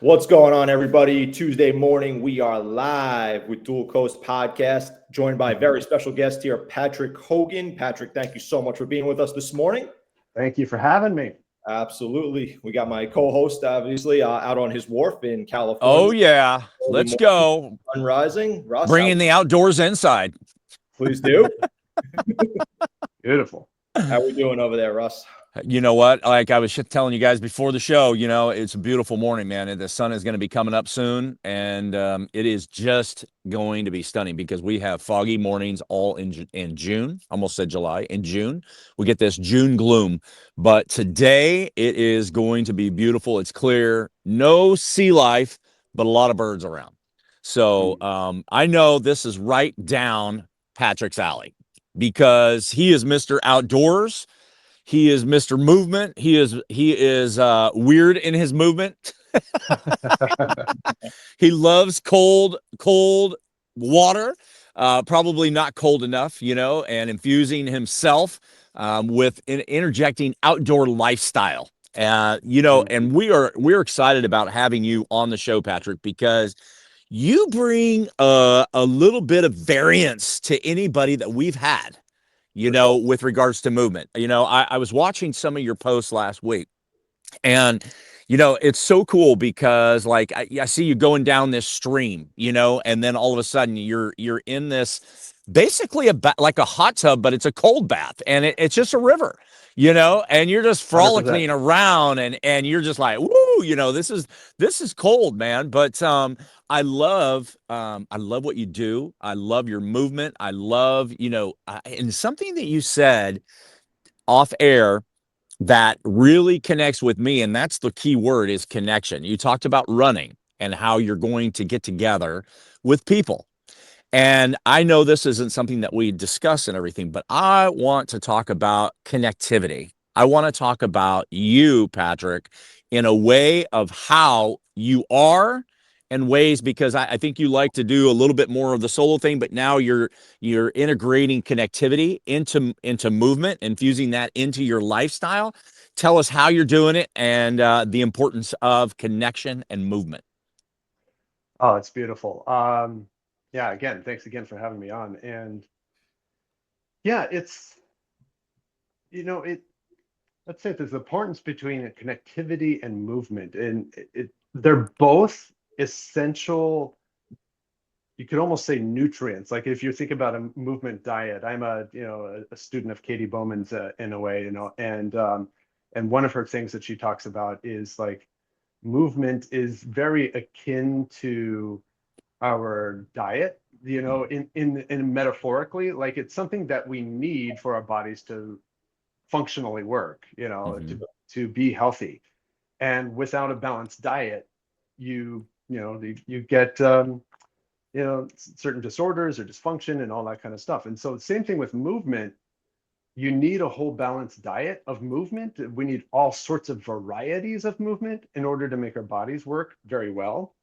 What's going on, everybody? Tuesday morning, we are live with Dual Coast Podcast, joined by a very special guest here, Patrick Hogan. Patrick, thank you so much for being with us this morning. Thank you for having me. Absolutely. We got my co-host, obviously, out on his wharf in California. Oh, yeah. Let's go. Sun rising. Russ, bringing the outdoors inside. Please do. Beautiful. How we doing over there, Russ? You know what? Like I was telling you guys before the show, it's a beautiful morning, man. And the sun is going to be coming up soon. And it is just going to be stunning because we have foggy mornings all in June. Almost said July. In June, we get this June gloom. But today it is going to be beautiful. It's clear. No sea life, but a lot of birds around. So I know this is right down Patrick's alley because he is Mr. Outdoors. He is Mr. Movement. He is weird in his movement. He loves cold water, probably not cold enough, and infusing himself with interjecting outdoor lifestyle. And we're excited about having you on the show, Patrick, because you bring a little bit of variance to anybody that we've had. With regards to movement. I was watching some of your posts last week and, it's so cool because like I see you going down this stream, and then all of a sudden you're in this basically like a hot tub, but it's a cold bath and it's just a river, and you're just frolicking 100%. around and you're just like, woo, this is cold, man. But I love what you do. I love your movement. I love, and something that you said off air that really connects with me, and that's the key word, is connection. You talked about running and how you're going to get together with people. And I know this isn't something that we discuss and everything, but I want to talk about connectivity. I want to talk about you, Patrick, in a way of how you are and ways, because I think you like to do a little bit more of the solo thing, but now you're integrating connectivity into movement, infusing that into your lifestyle. Tell us how you're doing it and the importance of connection and movement. Oh, it's beautiful. Yeah, again, thanks again for having me on. And yeah, it's, let's say there's an importance between connectivity and movement, and they're both essential. You could almost say nutrients. Like if you think about a movement diet, I'm a student of Katie Bowman's in a way, and one of her things that she talks about is like movement is very akin to our diet, in metaphorically, like it's something that we need for our bodies to functionally work, to be healthy. And without a balanced diet, you get certain disorders or dysfunction and all that kind of stuff. And so the same thing with movement. You need a whole balanced diet of movement. We need all sorts of varieties of movement in order to make our bodies work very well.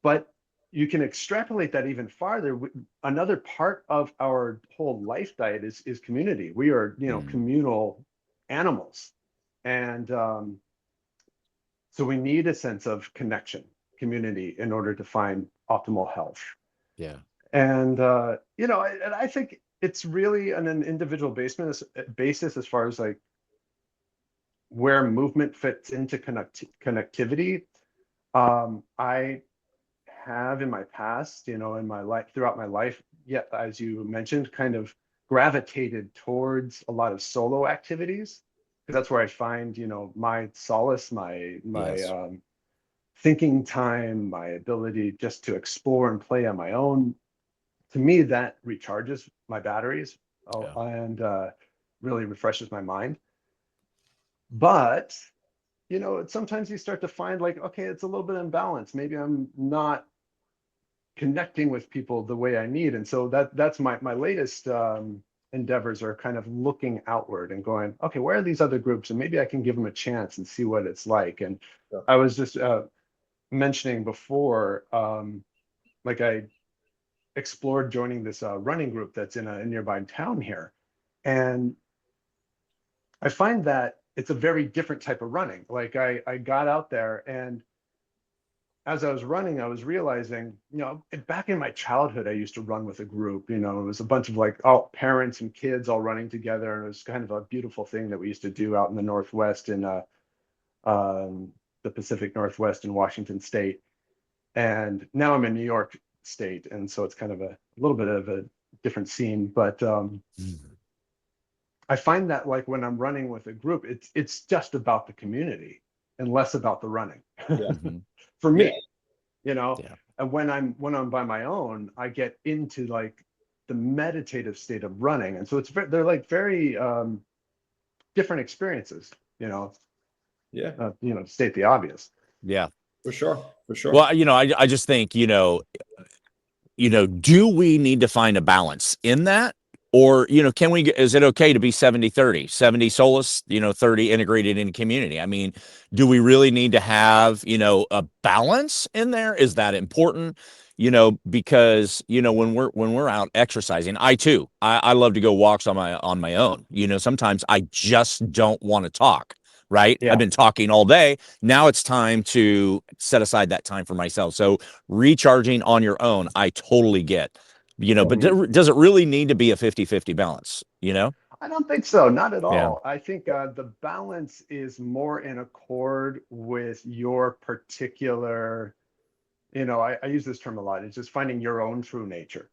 But you can extrapolate that even farther. Another part of our whole life diet is community. We are, communal animals. And so we need a sense of connection, community, in order to find optimal health. Yeah. And, I think it's really on an individual basis as far as like where movement fits into connectivity. I have in my past, in my life, throughout my life, yet as you mentioned, kind of gravitated towards a lot of solo activities, because that's where I find, my solace, my Yes. thinking time, my ability just to explore and play on my own. To me, that recharges my batteries and really refreshes my mind. But sometimes you start to find like, okay, it's a little bit imbalanced. Maybe I'm not connecting with people the way I need. And so that's my latest endeavors are kind of looking outward and going, okay, where are these other groups? And maybe I can give them a chance and see what it's like. And I was just mentioning before, like I explored joining this running group that's in a nearby town here. And I find that it's a very different type of running. Like I got out there and as I was running, I was realizing, back in my childhood, I used to run with a group. It was a bunch of like all parents and kids all running together, and it was kind of a beautiful thing that we used to do out in the Northwest in the Pacific Northwest in Washington State. And now I'm in New York State, and so it's kind of a little bit of a different scene. But I find that like when I'm running with a group, it's just about the community and less about the running. For me, and when I'm by my own, I get into like the meditative state of running, and so they're like very different experiences, to state the obvious. Yeah, for sure. Well, I just think, do we need to find a balance in that? Or, is it okay to be 70-30, 70 solace, 30 integrated in community? I mean, do we really need to have, a balance in there? Is that important? Because, when we're out exercising, I love to go walks on my own. Sometimes I just don't want to talk. Right. Yeah. I've been talking all day. Now it's time to set aside that time for myself. So recharging on your own, I totally get, but does it really need to be a 50-50 balance? I don't think so. Not at Yeah. all. I think the balance is more in accord with your particular, I use this term a lot. It's just finding your own true nature.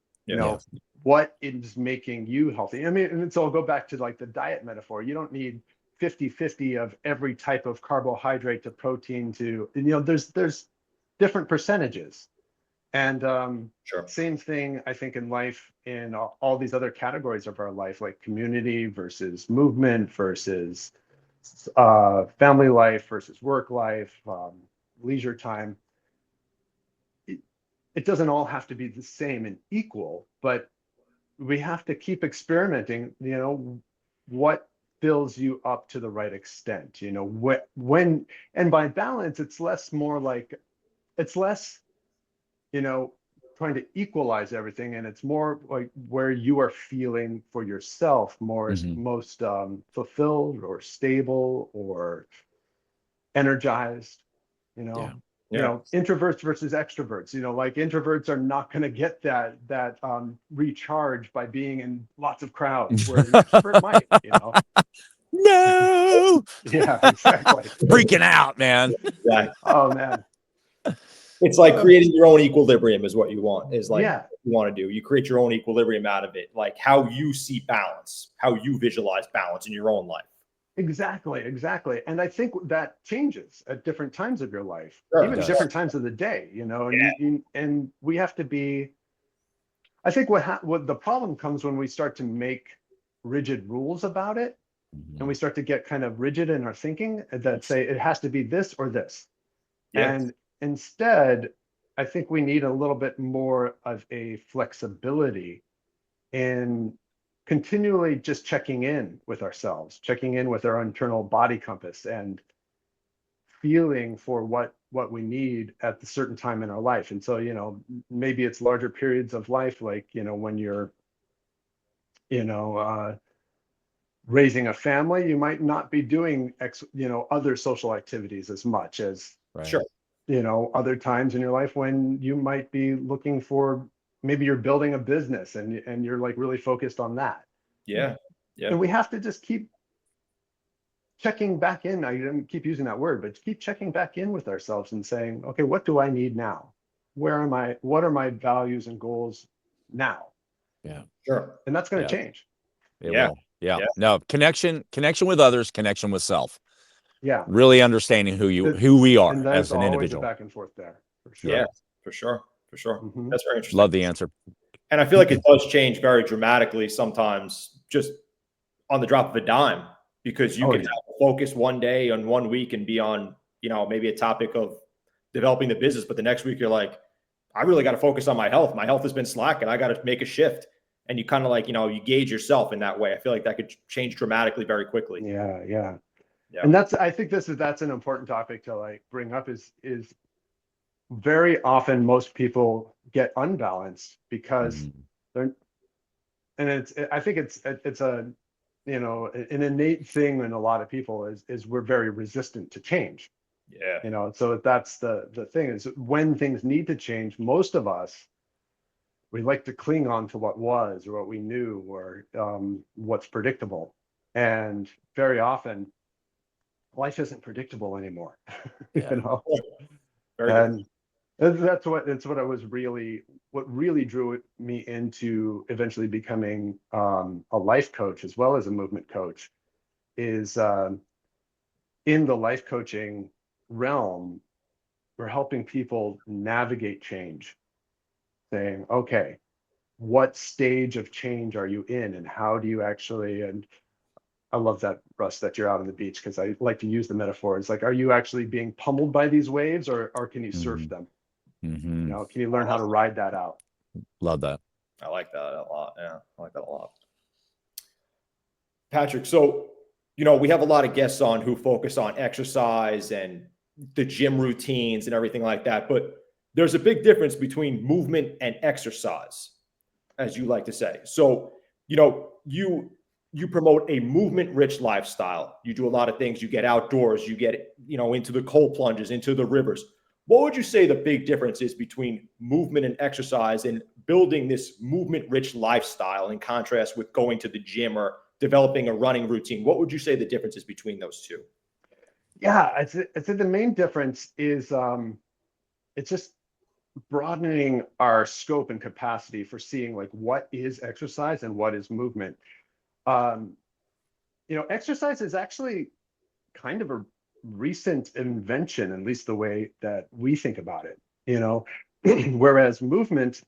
What is making you healthy. I mean, and so I'll go back to like the diet metaphor. You don't need 50-50 of every type of carbohydrate to protein to, there's different percentages. And same thing, I think, in life, in all these other categories of our life, like community versus movement versus family life versus work life, leisure time. It doesn't all have to be the same and equal, but we have to keep experimenting, what fills you up to the right extent, when, and by balance, it's less trying to equalize everything, and it's more like where you are feeling for yourself most fulfilled or stable or energized. Introverts versus extroverts. Like introverts are not going to get that recharge by being in lots of crowds, where an extrovert might. No. Yeah, exactly. Freaking out, man. Exactly. Oh man. It's like creating your own equilibrium is what you want, is like Yeah. what you want to do. You create your own equilibrium out of it, like how you see balance, how you visualize balance in your own life. Exactly. And I think that changes at different times of your life, Sure, even different times of the day, and we have to be, I think what the problem comes when we start to make rigid rules about it, and we start to get kind of rigid in our thinking that say it has to be this or this. And instead, I think we need a little bit more of a flexibility in continually just checking in with ourselves, checking in with our internal body compass, and feeling for what we need at the certain time in our life. And so, maybe it's larger periods of life, like, when you're, raising a family, you might not be doing other social activities as much as other times in your life when you might be looking for, maybe you're building a business and you're like really focused on that. And we have to just keep checking back in. I didn't keep using that word, but keep checking back in with ourselves and saying, okay, what do I need now? Where am I? What are my values and goals now? And that's going to change. It will. No, connection with others, connection with self. Yeah. Really understanding who we are and as an always individual. A back and forth there, for sure. Yeah, for sure. That's very interesting. Love the answer. And I feel like it does change very dramatically sometimes, just on the drop of a dime, because you can have a focus one day on 1 week and be on, maybe a topic of developing the business, but the next week you're like, I really got to focus on my health. My health has been slacking. I got to make a shift. And you kind of like, you gauge yourself in that way. I feel like that could change dramatically very quickly. Yeah. And I think that's an important topic to like bring up is very often most people get unbalanced because they're, and I think it's a, an innate thing in a lot of people is we're very resistant to change. Yeah. You know, so that's the thing is when things need to change, most of us, we like to cling on to what was or what we knew or what's predictable. And very often life isn't predictable anymore, Yeah. you know? Very good. And that's what I was really, what really drew me into eventually becoming a life coach as well as a movement coach is in the life coaching realm, we're helping people navigate change, saying, okay, what stage of change are you in and how do you actually, and I love that, Russ, that you're out on the beach because I like to use the metaphor. It's like, are you actually being pummeled by these waves or can you surf them? You know, can you learn how to ride that out? Love that. I like that a lot. Yeah, I like that a lot. Patrick, so, you know, we have a lot of guests on who focus on exercise and the gym routines and everything like that, but there's a big difference between movement and exercise, as you like to say. So, you know, you promote a movement-rich lifestyle. You do a lot of things. You get outdoors, you get, you know, into the cold plunges, into the rivers. What would you say the big difference is between movement and exercise and building this movement-rich lifestyle in contrast with going to the gym or developing a running routine? What would you say the difference is between those two? Yeah, I'd say the main difference is it's just broadening our scope and capacity for seeing like what is exercise and what is movement. Um, you know, exercise is actually kind of a recent invention, at least the way that we think about it, you know, whereas movement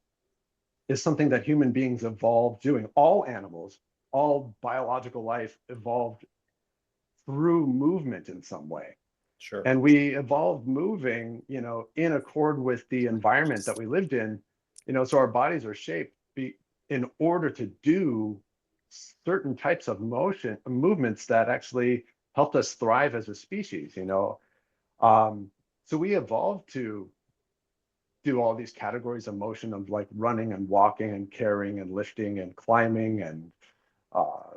is something that human beings evolved doing. All animals, all biological life evolved through movement in some way. Sure. And we evolved moving, you know, in accord with the environment that we lived in, you know, so our bodies are shaped in order to do certain types of movements that actually helped us thrive as a species, you know. So we evolved to do all these categories of motion of like running and walking and carrying and lifting and climbing and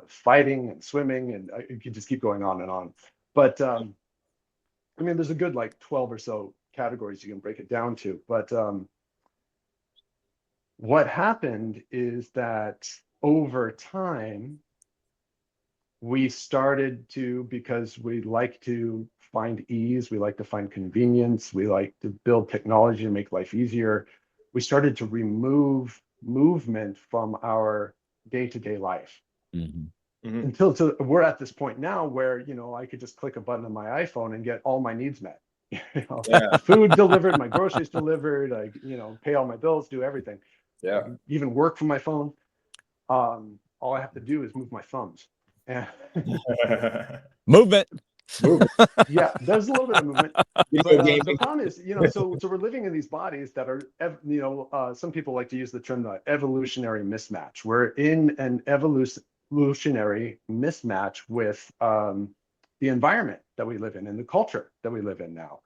fighting and swimming, and you could just keep going on and on. But I mean, there's a good like 12 or so categories you can break it down to. But what happened is that over time, we started to, because we like to find ease, we like to find convenience, we like to build technology to make life easier, we started to remove movement from our day-to-day life. Until we're at this point now where, you know, I could just click a button on my iPhone and get all my needs met. You know, Yeah. food delivered, my groceries delivered, I, you know, pay all my bills, do everything. Yeah. I can even work from my phone. All I have to do is move my thumbs. And Movement. yeah, there's a little bit of movement. But the problem is, you know, so we're living in these bodies that are, you know, some people like to use the term the evolutionary mismatch. We're in an evolutionary mismatch with the environment that we live in and the culture that we live in now.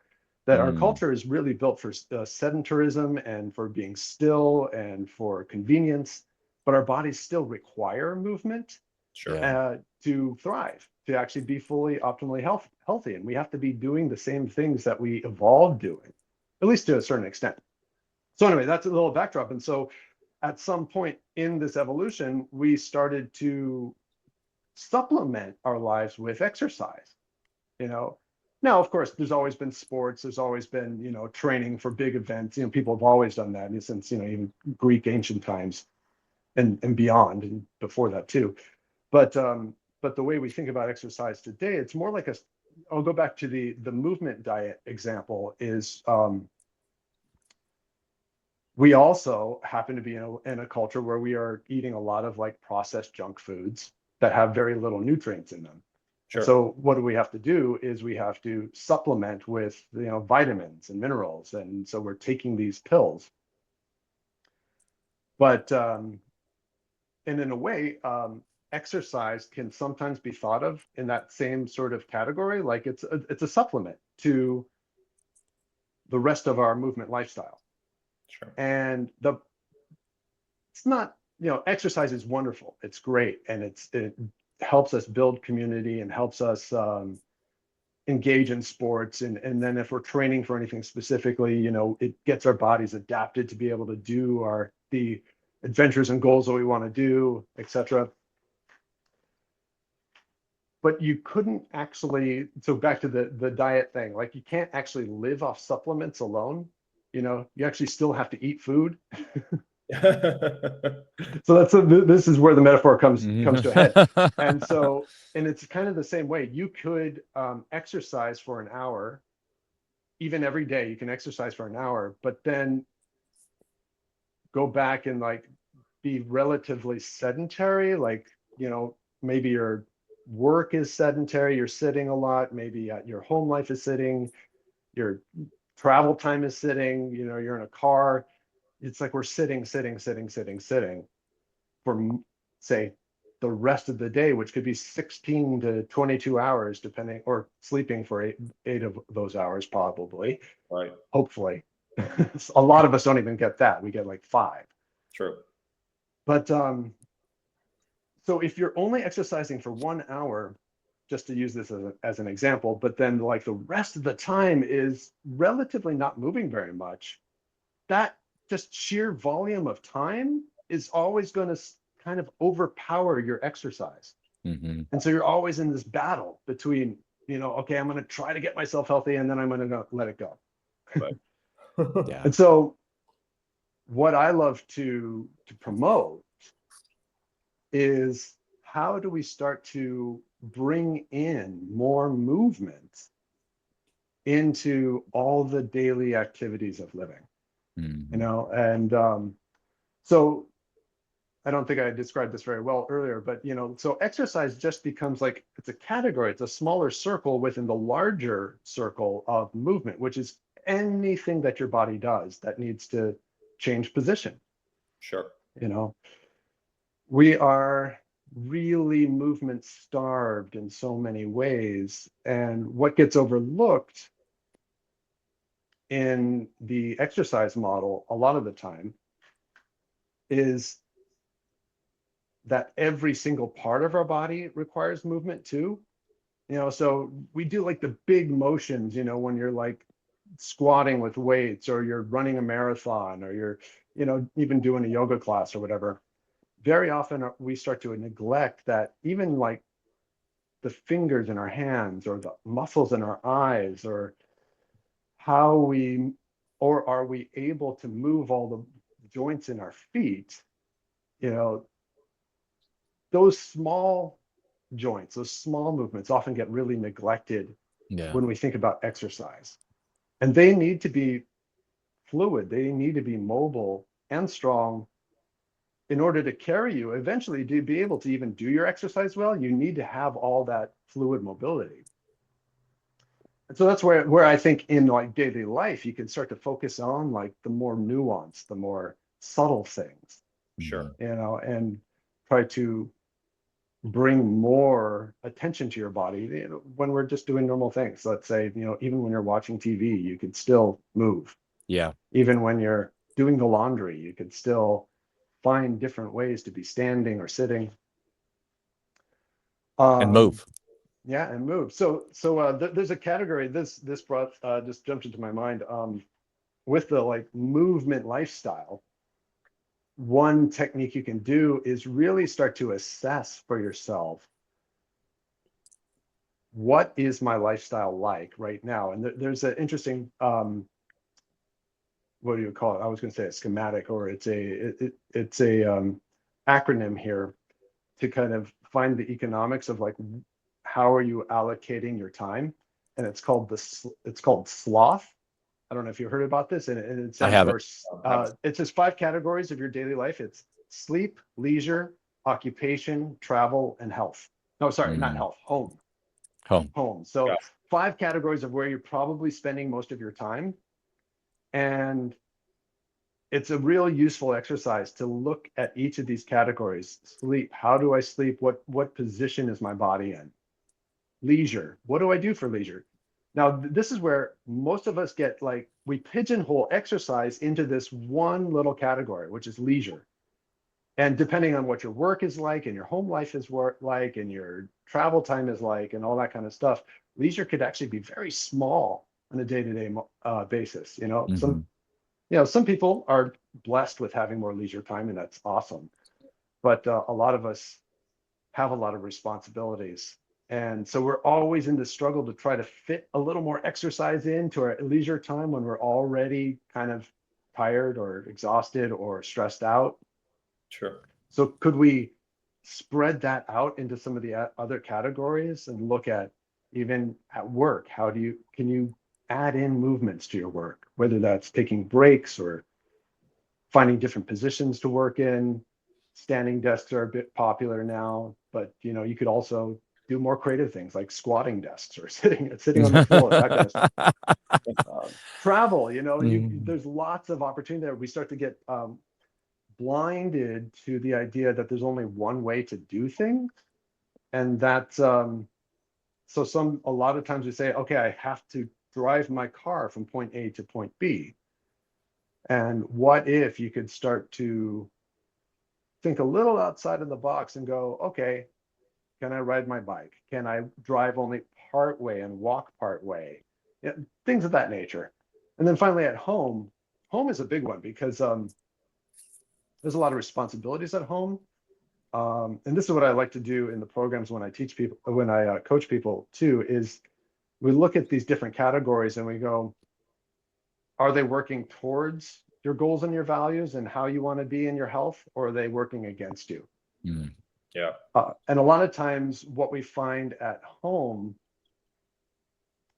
That our culture is really built for sedentarism and for being still and for convenience, but our bodies still require movement. Sure. To thrive, to actually be fully optimally healthy. And we have to be doing the same things that we evolved doing, at least to a certain extent. So anyway, that's a little backdrop. And so at some point in this evolution, we started to supplement our lives with exercise, you know. Now, of course, there's always been sports, there's always been, you know, training for big events. You know, people have always done that since, you know, even Greek ancient times and beyond and before that too. But the way we think about exercise today, it's more like I'll go back to the movement diet example is we also happen to be in a culture where we are eating a lot of like processed junk foods that have very little nutrients in them. Sure. So what do we have to do is we have to supplement with, you know, vitamins and minerals. And so we're taking these pills. But and in a way, exercise can sometimes be thought of in that same sort of category, like it's a supplement to the rest of our movement lifestyle. Sure. And it's not, you know, exercise is wonderful, it's great, and it helps us build community and helps us engage in sports, and then if we're training for anything specifically, you know, it gets our bodies adapted to be able to do the adventures and goals that we want to do, etc. But you couldn't actually, so back to the diet thing, like you can't actually live off supplements alone. You know, you actually still have to eat food. So this is where the metaphor comes to a head. And so, and it's kind of the same way. You could exercise for an hour, even every day. You can exercise for an hour, but then go back and like be relatively sedentary. Like, you know, maybe your work is sedentary. You're sitting a lot. Maybe your home life is sitting. Your travel time is sitting. You know, you're in a car. It's like we're sitting for, say, the rest of the day, which could be 16 to 22 hours, depending, or sleeping for eight of those hours, probably. Right. Hopefully. A lot of us don't even get that. We get like 5. True. But so if you're only exercising for 1 hour, just to use this as an example, but then like the rest of the time is relatively not moving very much, that just sheer volume of time is always going to kind of overpower your exercise. And so you're always in this battle between, you know, okay, I'm going to try to get myself healthy and then I'm going to let it go. Right. Yeah. And so what I love to promote is, how do we start to bring in more movement into all the daily activities of living? You know, and so I don't think I described this very well earlier, but you know, so exercise just becomes like, it's a category, it's a smaller circle within the larger circle of movement, which is anything that your body does that needs to change position. Sure. You know, we are really movement starved in so many ways, and what gets overlooked in the exercise model a lot of the time is that every single part of our body requires movement too. You know, so we do like the big motions, you know, when you're like squatting with weights, or you're running a marathon, or you're, you know, even doing a yoga class or whatever. Very often we start to neglect that even like the fingers in our hands, or the muscles in our eyes, or how we, or are we able to move all the joints in our feet, you know, those small joints, those small movements often get really neglected when we think about exercise. And they need to be fluid, they need to be mobile and strong in order to carry you. Eventually, to be able to even do your exercise well, you need to have all that fluid mobility. And so that's where I think in like daily life, you can start to focus on like the more nuanced, the more subtle things. Sure. You know, and try to bring more attention to your body, you know, when we're just doing normal things. Let's say, you know, even when you're watching TV, you could still move. Yeah. Even when you're doing the laundry, you could still find different ways to be standing or sitting. And move. Yeah, and move. So there's a category, this brought just jumped into my mind, with the like movement lifestyle. One technique you can do is really start to assess for yourself, what is my lifestyle like right now? And there's an interesting, what do you call it? I was going to say a schematic, or it's a acronym here to kind of find the economics of like, how are you allocating your time? And it's called sloth. I don't know if you heard about this, and it stands for, it's just 5 categories of your daily life. It's sleep, leisure, occupation, travel, and health. No, sorry, not health, home. So 5 categories of where you're probably spending most of your time. And it's a real useful exercise to look at each of these categories. Sleep, how do I sleep? What position is my body in? Leisure, what do I do for leisure? Now, this is where most of us get like, we pigeonhole exercise into this one little category, which is leisure. And depending on what your work is like and your home life is like and your travel time is like and all that kind of stuff, leisure could actually be very small on a day-to-day basis. Some people are blessed with having more leisure time, and that's awesome. But a lot of us have a lot of responsibilities. And so we're always in the struggle to try to fit a little more exercise into our leisure time when we're already kind of tired or exhausted or stressed out. Sure. So could we spread that out into some of the other categories and look at, even at work, can you add in movements to your work, whether that's taking breaks or finding different positions to work in. Standing desks are a bit popular now, but you could also do more creative things like squatting desks or sitting on the floor, that kind of stuff. Travel, there's lots of opportunity there. We start to get blinded to the idea that there's only one way to do things, and that's a lot of times we say, okay, I have to drive my car from point A to point B. And what if you could start to think a little outside of the box and go, okay, can I ride my bike? Can I drive only part way and walk part way? Things of that nature. And then finally at home is a big one because there's a lot of responsibilities at home. And this is what I like to do in the programs when I teach people, when I coach people too, is we look at these different categories and we go, are they working towards your goals and your values and how you want to be in your health, or are they working against you? Yeah. And a lot of times what we find at home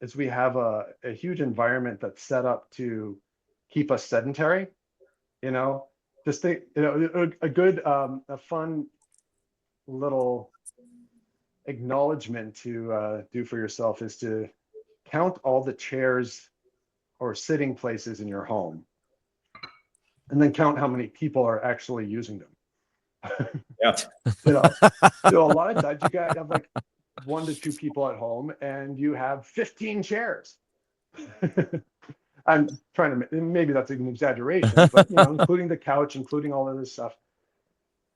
is we have a huge environment that's set up to keep us sedentary. Just think, a good, a fun little acknowledgement to do for yourself is to count all the chairs or sitting places in your home, and then count how many people are actually using them. Yeah. A lot of times you guys have like 1 to 2 people at home and you have 15 chairs. I'm trying to, maybe that's an exaggeration, but including the couch, including all of this stuff.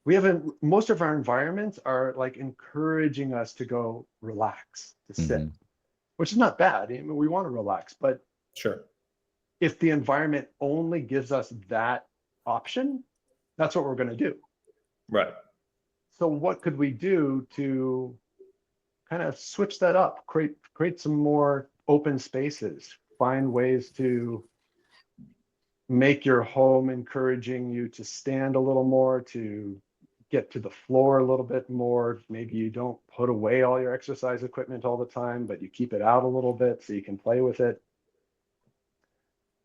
Most of our environments are like encouraging us to go relax, to sit, which is not bad. We want to relax, but sure, if the environment only gives us that option, that's what we're going to do. Right. So what could we do to kind of switch that up, create some more open spaces, find ways to make your home encouraging you to stand a little more, to get to the floor a little bit more. Maybe you don't put away all your exercise equipment all the time, but you keep it out a little bit so you can play with it.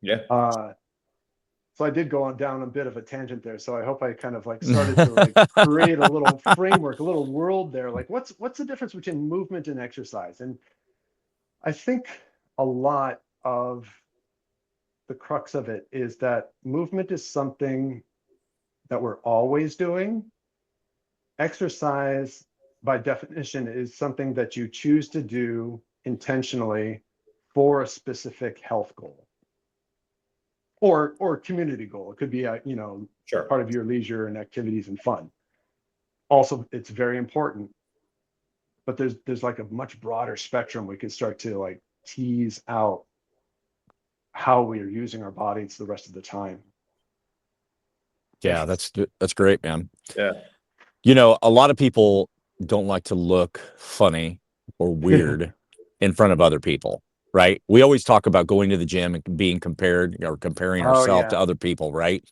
Yeah. So I did go on down a bit of a tangent there. So I hope I kind of like started to like create a little framework, a little world there. Like what's the difference between movement and exercise? And I think a lot of the crux of it is that movement is something that we're always doing. Exercise, by definition, is something that you choose to do intentionally for a specific health goal or community goal. It could be sure, part of your leisure and activities and fun. Also, it's very important, but there's like a much broader spectrum. We could start to like tease out how we are using our bodies the rest of the time. Yeah, that's great, man. Yeah. A lot of people don't like to look funny or weird in front of other people, right? We always talk about going to the gym and being compared or comparing ourselves to other people, right?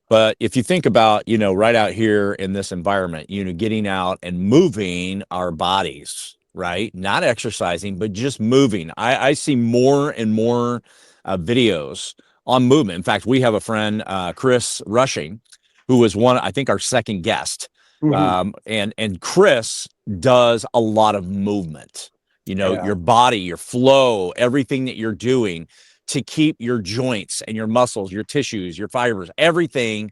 But if you think about, right out here in this environment, getting out and moving our bodies, right? Not exercising, but just moving. I see more and more videos on movement. In fact, we have a friend, Chris Rushing, who was I think our second guest. And Chris does a lot of movement, your body, your flow, everything that you're doing to keep your joints and your muscles, your tissues, your fibers, everything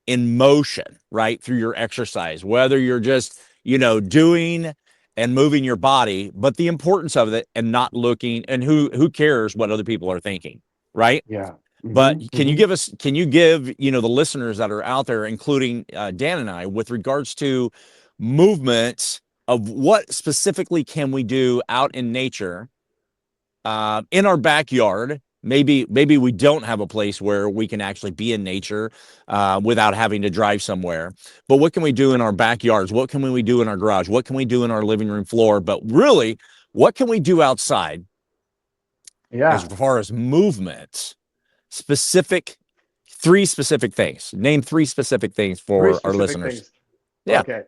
in motion, right? Through your exercise, whether you're just, doing and moving your body, but the importance of it and not looking, and who cares what other people are thinking, right? Yeah. But can you give, you know, the listeners that are out there, including Dan and I, with regards to movement of what specifically can we do out in nature, in our backyard? Maybe we don't have a place where we can actually be in nature without having to drive somewhere. But what can we do in our backyards? What can we do in our garage? What can we do in our living room floor? But really, what can we do outside as far as movement? Three specific things. Name three specific things for our listeners. Things. Yeah. Okay.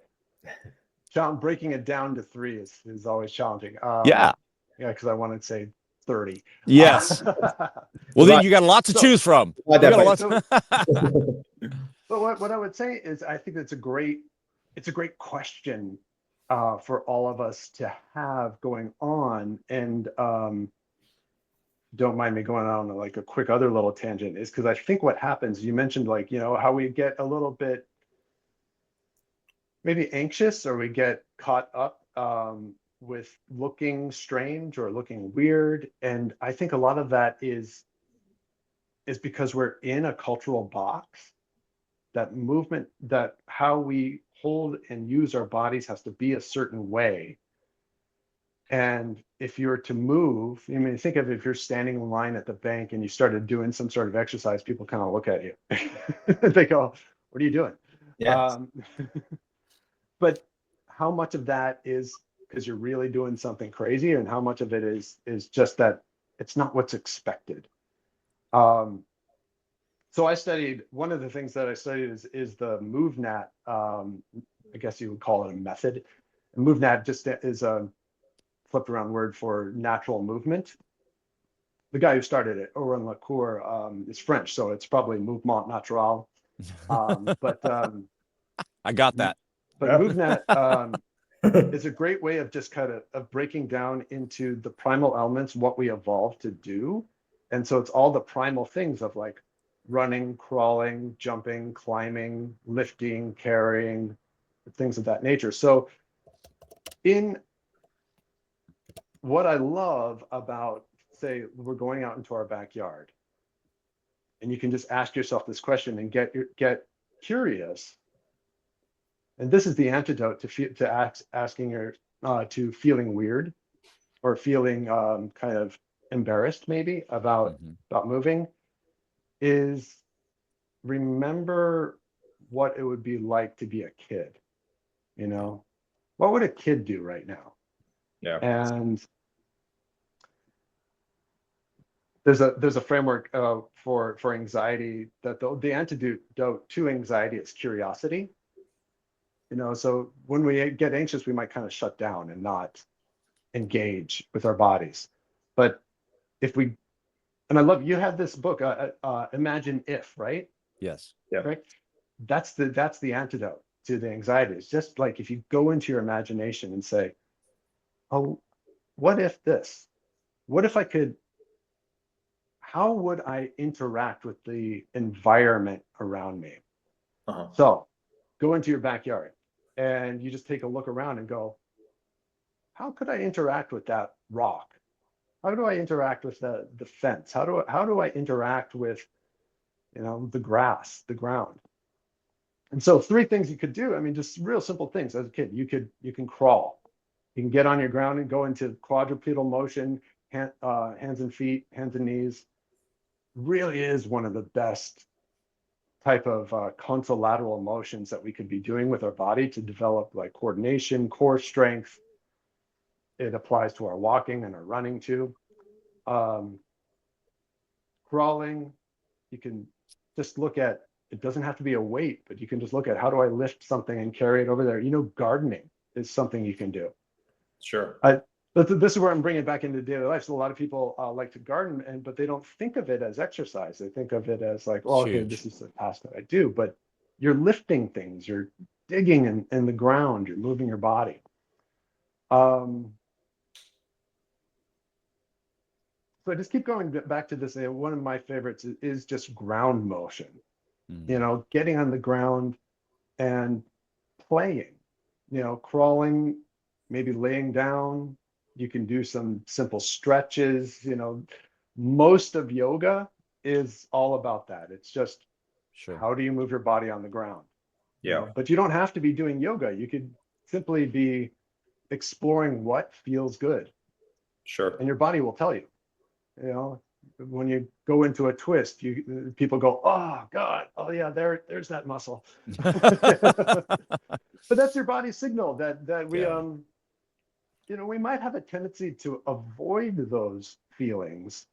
Breaking it down to three is always challenging. Yeah, because I wanted to say 30. Yes. Well, then you got a lot to choose from. But what I would say is I think it's a great question for all of us to have going on. And don't mind me going on like a quick other little tangent, is because I think what happens, you mentioned like, you know, how we get a little bit maybe anxious, or we get caught up with looking strange or looking weird. And I think a lot of that is because we're in a cultural box. That movement, that how we hold and use our bodies has to be a certain way. And if you're to move, I mean, think of if you're standing in line at the bank and you started doing some sort of exercise, people kind of look at you. They go, "What are you doing?" Yes. But how much of that is because you're really doing something crazy, and how much of it is just that it's not what's expected? So I studied, one of the things that I studied is the MoveNat. I guess you would call it a method. And MoveNat just is a flipped around word for natural movement. The guy who started it, Oren Lacour, is French, so it's probably mouvement natural. But I got that. But MoveNat is a great way of just kind of breaking down into the primal elements, what we evolved to do. And so it's all the primal things of like running, crawling, jumping, climbing, lifting, carrying, things of that nature. So in what I love about, say, we're going out into our backyard, and you can just ask yourself this question and get curious. And this is the antidote to feeling weird, or feeling kind of embarrassed maybe about moving, is remember what it would be like to be a kid. You know, what would a kid do right now? Yeah. And there's a framework for anxiety, that the antidote to anxiety is curiosity. You know, so when we get anxious, we might kind of shut down and not engage with our bodies. But if we, and I love, you have this book, Imagine If, right? Yes. Yeah. Right. That's the antidote to the anxiety. It's just like if you go into your imagination and say, oh, what if this? What if I could, how would I interact with the environment around me? So go into your backyard and you just take a look around and go, how could I interact with that rock? How do I interact with the fence? How do I interact with, you know, the grass, the ground? And so three things you could do. I mean, just real simple things. As a kid, you can crawl. You can get on your ground and go into quadrupedal motion, hands and feet, hands and knees. Really is one of the best type of contralateral motions that we could be doing with our body to develop like coordination, core strength. It applies to our walking and our running too. Crawling, you can just look at, it doesn't have to be a weight, but you can just look at how do I lift something and carry it over there. You know, gardening is something you can do. Sure. But this is where I'm bringing it back into daily life. So a lot of people like to garden, but they don't think of it as exercise. They think of it as like, oh, okay, this is the task that I do. But you're lifting things, you're digging in the ground, you're moving your body. So I just keep going back to this. One of my favorites is just ground motion. You know, getting on the ground and playing, you know, crawling, maybe laying down. You can do some simple stretches. You know, most of yoga is all about that. It's just, Sure. how do you move your body on the ground? You Yeah. know, but you don't have to be doing yoga. You could simply be exploring what feels good, Sure. and your body will tell you. You know, when you go into a twist, people go, "Oh God, oh yeah, there's that muscle." But that's your body's signal that we Yeah. you know, we might have a tendency to avoid those feelings.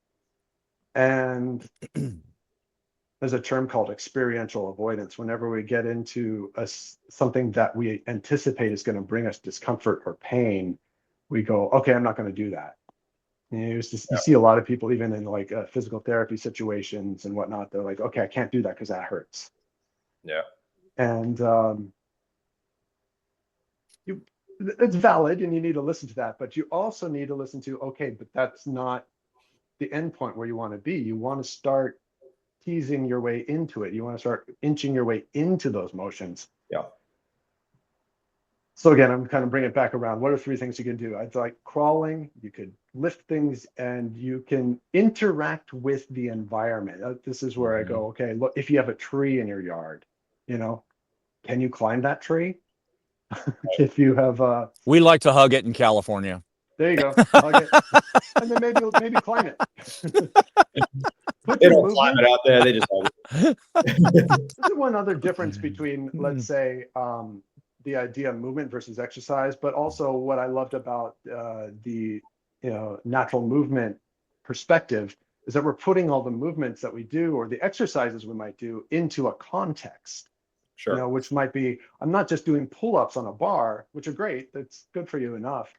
And there's a term called experiential avoidance. Whenever we get into something that we anticipate is going to bring us discomfort or pain, we go, okay, I'm not going to do that. You know, you see a lot of people, even in like physical therapy situations and whatnot, they're like, okay, I can't do that because that hurts. Yeah. And it's valid, and you need to listen to that, but you also need to listen to, okay, but that's not the end point where you want to be. You want to start teasing your way into it. You want to start inching your way into those motions. Yeah. So again, I'm kind of bringing it back around. What are 3 things you can do? I'd like crawling, you could lift things, and you can interact with the environment. This is where I go, okay, look, if you have a tree in your yard, you know, can you climb that tree? If you have We like to hug it in California. there you go, hug it, and then maybe climb it. Put They your don't climb movement. it out there. They just There's one other difference between, let's say, the idea of movement versus exercise, but also what I loved about the natural movement perspective is that we're putting all the movements that we do or the exercises we might do into a context. Sure. You know, which might be, I'm not just doing pull-ups on a bar, which are great, that's good for you enough,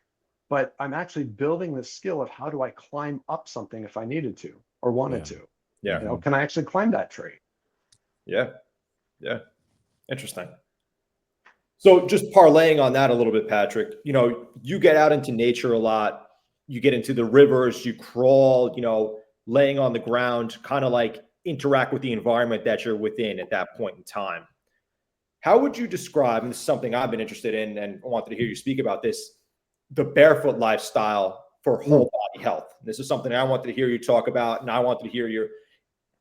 but I'm actually building the skill of how do I climb up something if I needed to or wanted to. Yeah. You know, can I actually climb that tree? Yeah. Yeah. Interesting. So just parlaying on that a little bit, Patrick, you know, you get out into nature a lot. You get into the rivers, you crawl, you know, laying on the ground, kind of like interact with the environment that you're within at that point in time. How would you describe, and this is something I've been interested in and I wanted to hear you speak about this, the barefoot lifestyle for whole body health? This is something I wanted to hear you talk about, and I wanted to hear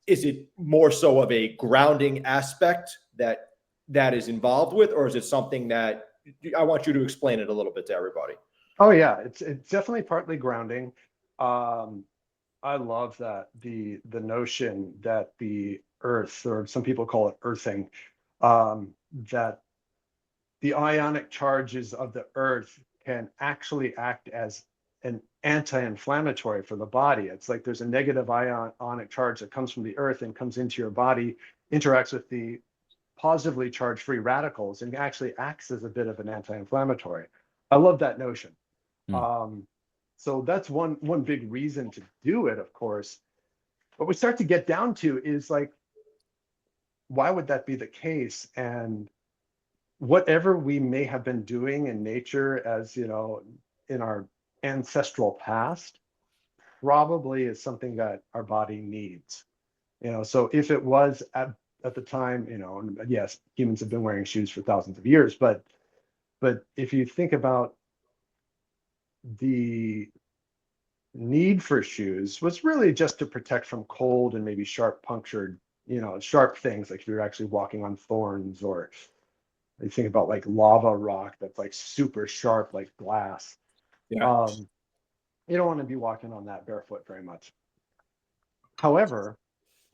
is it more so of a grounding aspect that is involved with, or is it something that I want you to explain it a little bit to everybody? Oh yeah, it's definitely partly grounding. I love that the notion that the earth, or some people call it earthing, that the ionic charges of the earth can actually act as an anti-inflammatory for the body. It's like there's a negative ionic charge that comes from the earth and comes into your body, interacts with the positively charged free radicals, and actually acts as a bit of an anti-inflammatory. I love that notion. So that's one big reason to do it, of course. What we start to get down to is like, why would that be the case? And whatever we may have been doing in nature, as you know, in our ancestral past, probably is something that our body needs. You know, so if it was at the time, you know, yes, humans have been wearing shoes for thousands of years, but if you think about the need for shoes was really just to protect from cold and maybe sharp punctured, you know, sharp things, like if you're actually walking on thorns, or you think about like lava rock that's like super sharp like glass. Yeah. You don't want to be walking on that barefoot very much. However,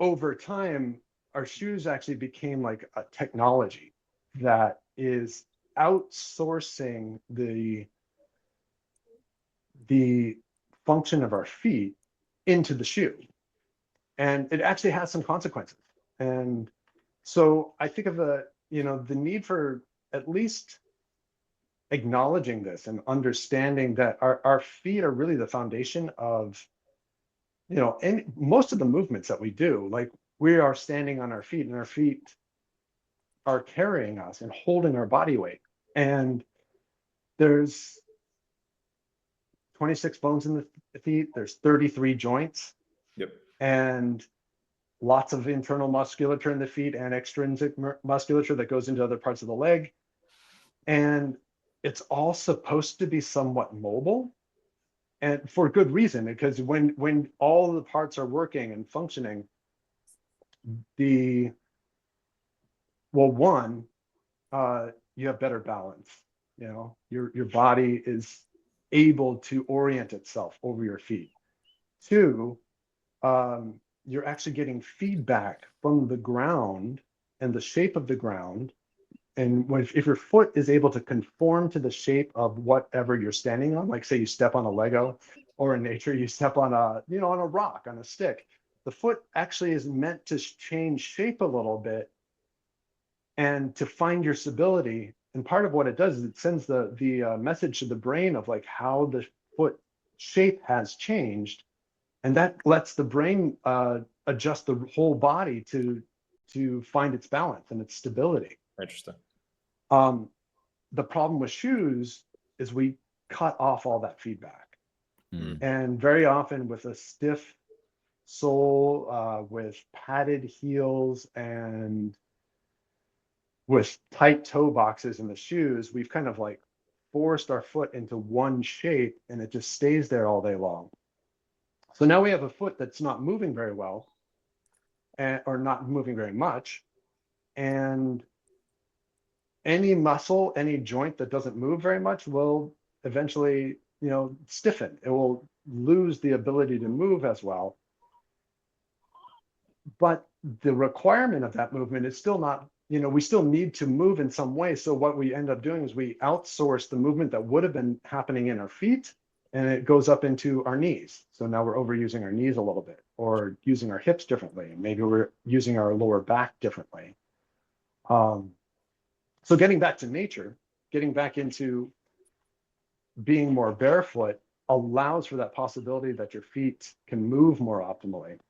over time, our shoes actually became like a technology that is outsourcing the function of our feet into the shoe. And it actually has some consequences. And so I think of the need for at least acknowledging this and understanding that our feet are really the foundation of, you know, and most of the movements that we do, like we are standing on our feet, and our feet are carrying us and holding our body weight. And there's 26 bones in the feet, there's 33 joints. Yep. And lots of internal musculature in the feet and extrinsic musculature that goes into other parts of the leg. And it's all supposed to be somewhat mobile, and for good reason, because when all the parts are working and functioning, One, you have better balance. You know, your body is able to orient itself over your feet. Two, you're actually getting feedback from the ground and the shape of the ground. And if your foot is able to conform to the shape of whatever you're standing on, like say you step on a Lego, or in nature you step on on a rock, on a stick, the foot actually is meant to change shape a little bit and to find your stability. And part of what it does is it sends the message to the brain of like how the foot shape has changed, and that lets the brain adjust the whole body to find its balance and its stability. Interesting. The problem with shoes is we cut off all that feedback. And very often with a stiff sole, with padded heels, and with tight toe boxes in the shoes, we've kind of like forced our foot into one shape, and it just stays there all day long. So now we have a foot that's not moving very well, or not moving very much. And any muscle, any joint that doesn't move very much will eventually, stiffen. It will lose the ability to move as well. But the requirement of that movement is still not, we still need to move in some way. So what we end up doing is we outsource the movement that would have been happening in our feet, and it goes up into our knees. So now we're overusing our knees a little bit, or using our hips differently. Maybe we're using our lower back differently. So getting back to nature, getting back into being more barefoot allows for that possibility that your feet can move more optimally,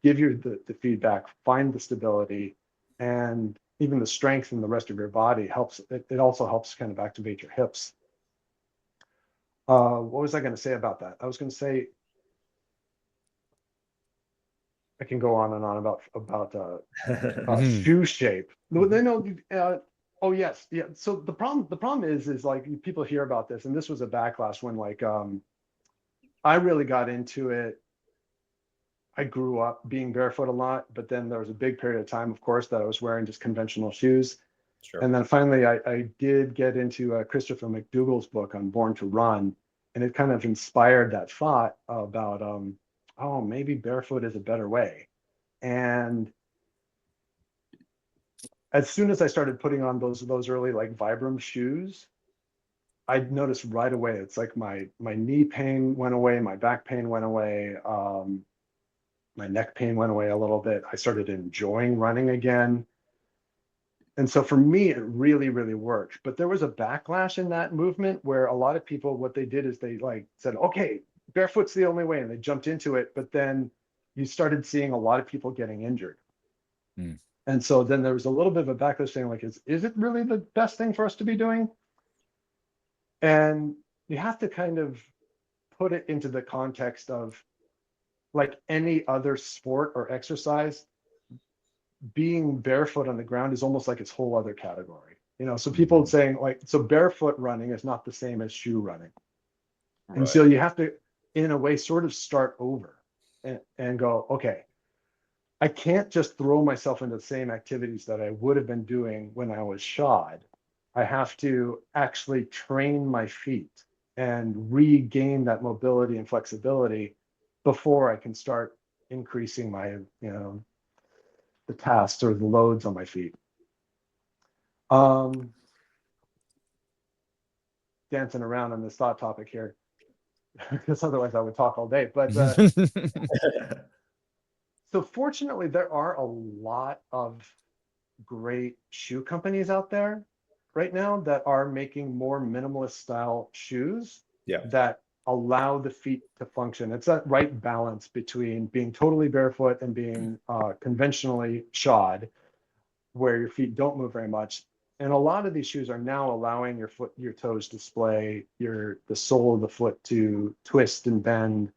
give you the feedback, find the stability, and even the strength in the rest of your body helps. It also helps kind of activate your hips. What was I going to say about that? I was going to say, I can go on and on about shoe shape. Oh yes, yeah. So the problem is like people hear about this, and this was a backlash when like I really got into it. I grew up being barefoot a lot, but then there was a big period of time, of course, that I was wearing just conventional shoes. Sure. And then finally, I did get into Christopher McDougall's book on Born to Run, and it kind of inspired that thought about oh, maybe barefoot is a better way. And as soon as I started putting on those early like Vibram shoes, I noticed right away, it's like my knee pain went away, my back pain went away, my neck pain went away a little bit. I started enjoying running again. And so for me, it really, really worked. But there was a backlash in that movement where a lot of people, what they did is they like said, okay, barefoot's the only way, and they jumped into it. But then you started seeing a lot of people getting injured. And so then there was a little bit of a backlash saying like, is it really the best thing for us to be doing? And you have to kind of put it into the context of like any other sport or exercise. Being barefoot on the ground is almost like its whole other category. So people saying like, so barefoot running is not the same as shoe running. Right. And so you have to, in a way, sort of start over and go, okay, I can't just throw myself into the same activities that I would have been doing when I was shod. I have to actually train my feet and regain that mobility and flexibility before I can start increasing my, the tasks or the loads on my feet. Dancing around on this thought topic here, because otherwise I would talk all day. But so fortunately, there are a lot of great shoe companies out there right now that are making more minimalist style shoes that allow the feet to function. It's that right balance between being totally barefoot and being conventionally shod, where your feet don't move very much. And a lot of these shoes are now allowing your toes to splay, the sole of the foot to twist and bend,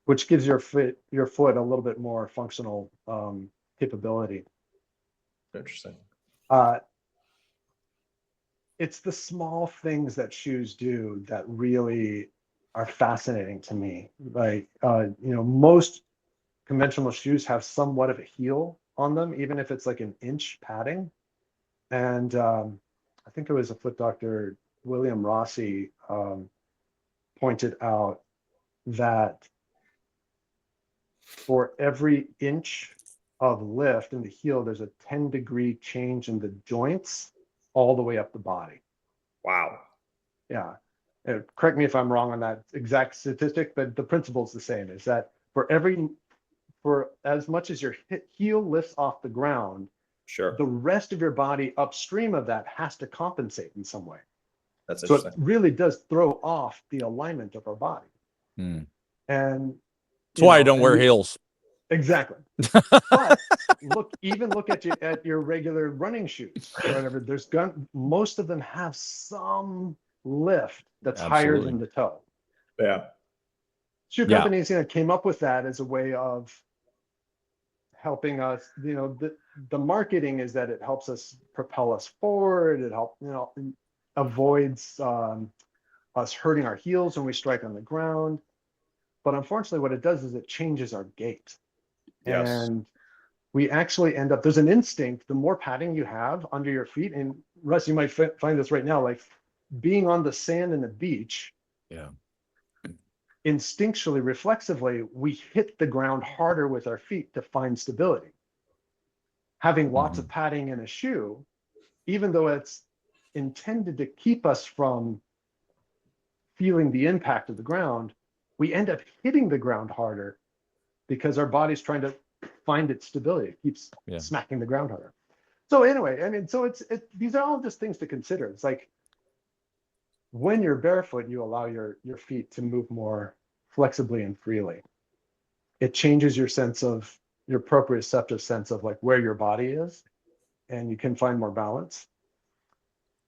which gives your foot a little bit more functional capability. Interesting. It's the small things that shoes do that really are fascinating to me. Like, most conventional shoes have somewhat of a heel on them, even if it's like an inch padding. And I think it was a foot doctor, William Rossi, pointed out that for every inch of lift in the heel, there's a 10-degree change in the joints all the way up the body. Wow. Yeah. Correct me if I'm wrong on that exact statistic, but the principle is the same, is that for as much as your heel lifts off the ground, Sure. the rest of your body upstream of that has to compensate in some way. That's So interesting. it really does throw off the alignment of our body. Hmm. And That's why I don't wear heels. Exactly. But look at your regular running shoes or whatever. Most of them have some lift that's higher than the toe. Yeah. Shoe companies, came up with that as a way of helping us. The marketing is that it helps us propel us forward. It helps, avoids us hurting our heels when we strike on the ground. But unfortunately, what it does is it changes our gait. Yes. And we actually end up, there's an instinct, the more padding you have under your feet, and Russ, you might find this right now, like being on the sand in the beach. Yeah. Instinctually, reflexively, we hit the ground harder with our feet to find stability. Having lots of padding in a shoe, even though it's intended to keep us from feeling the impact of the ground, we end up hitting the ground harder because our body's trying to find its stability. It keeps smacking the ground harder. So anyway, I mean, so these are all just things to consider. It's like when you're barefoot, you allow your feet to move more flexibly and freely. It changes your proprioceptive sense of like where your body is, and you can find more balance.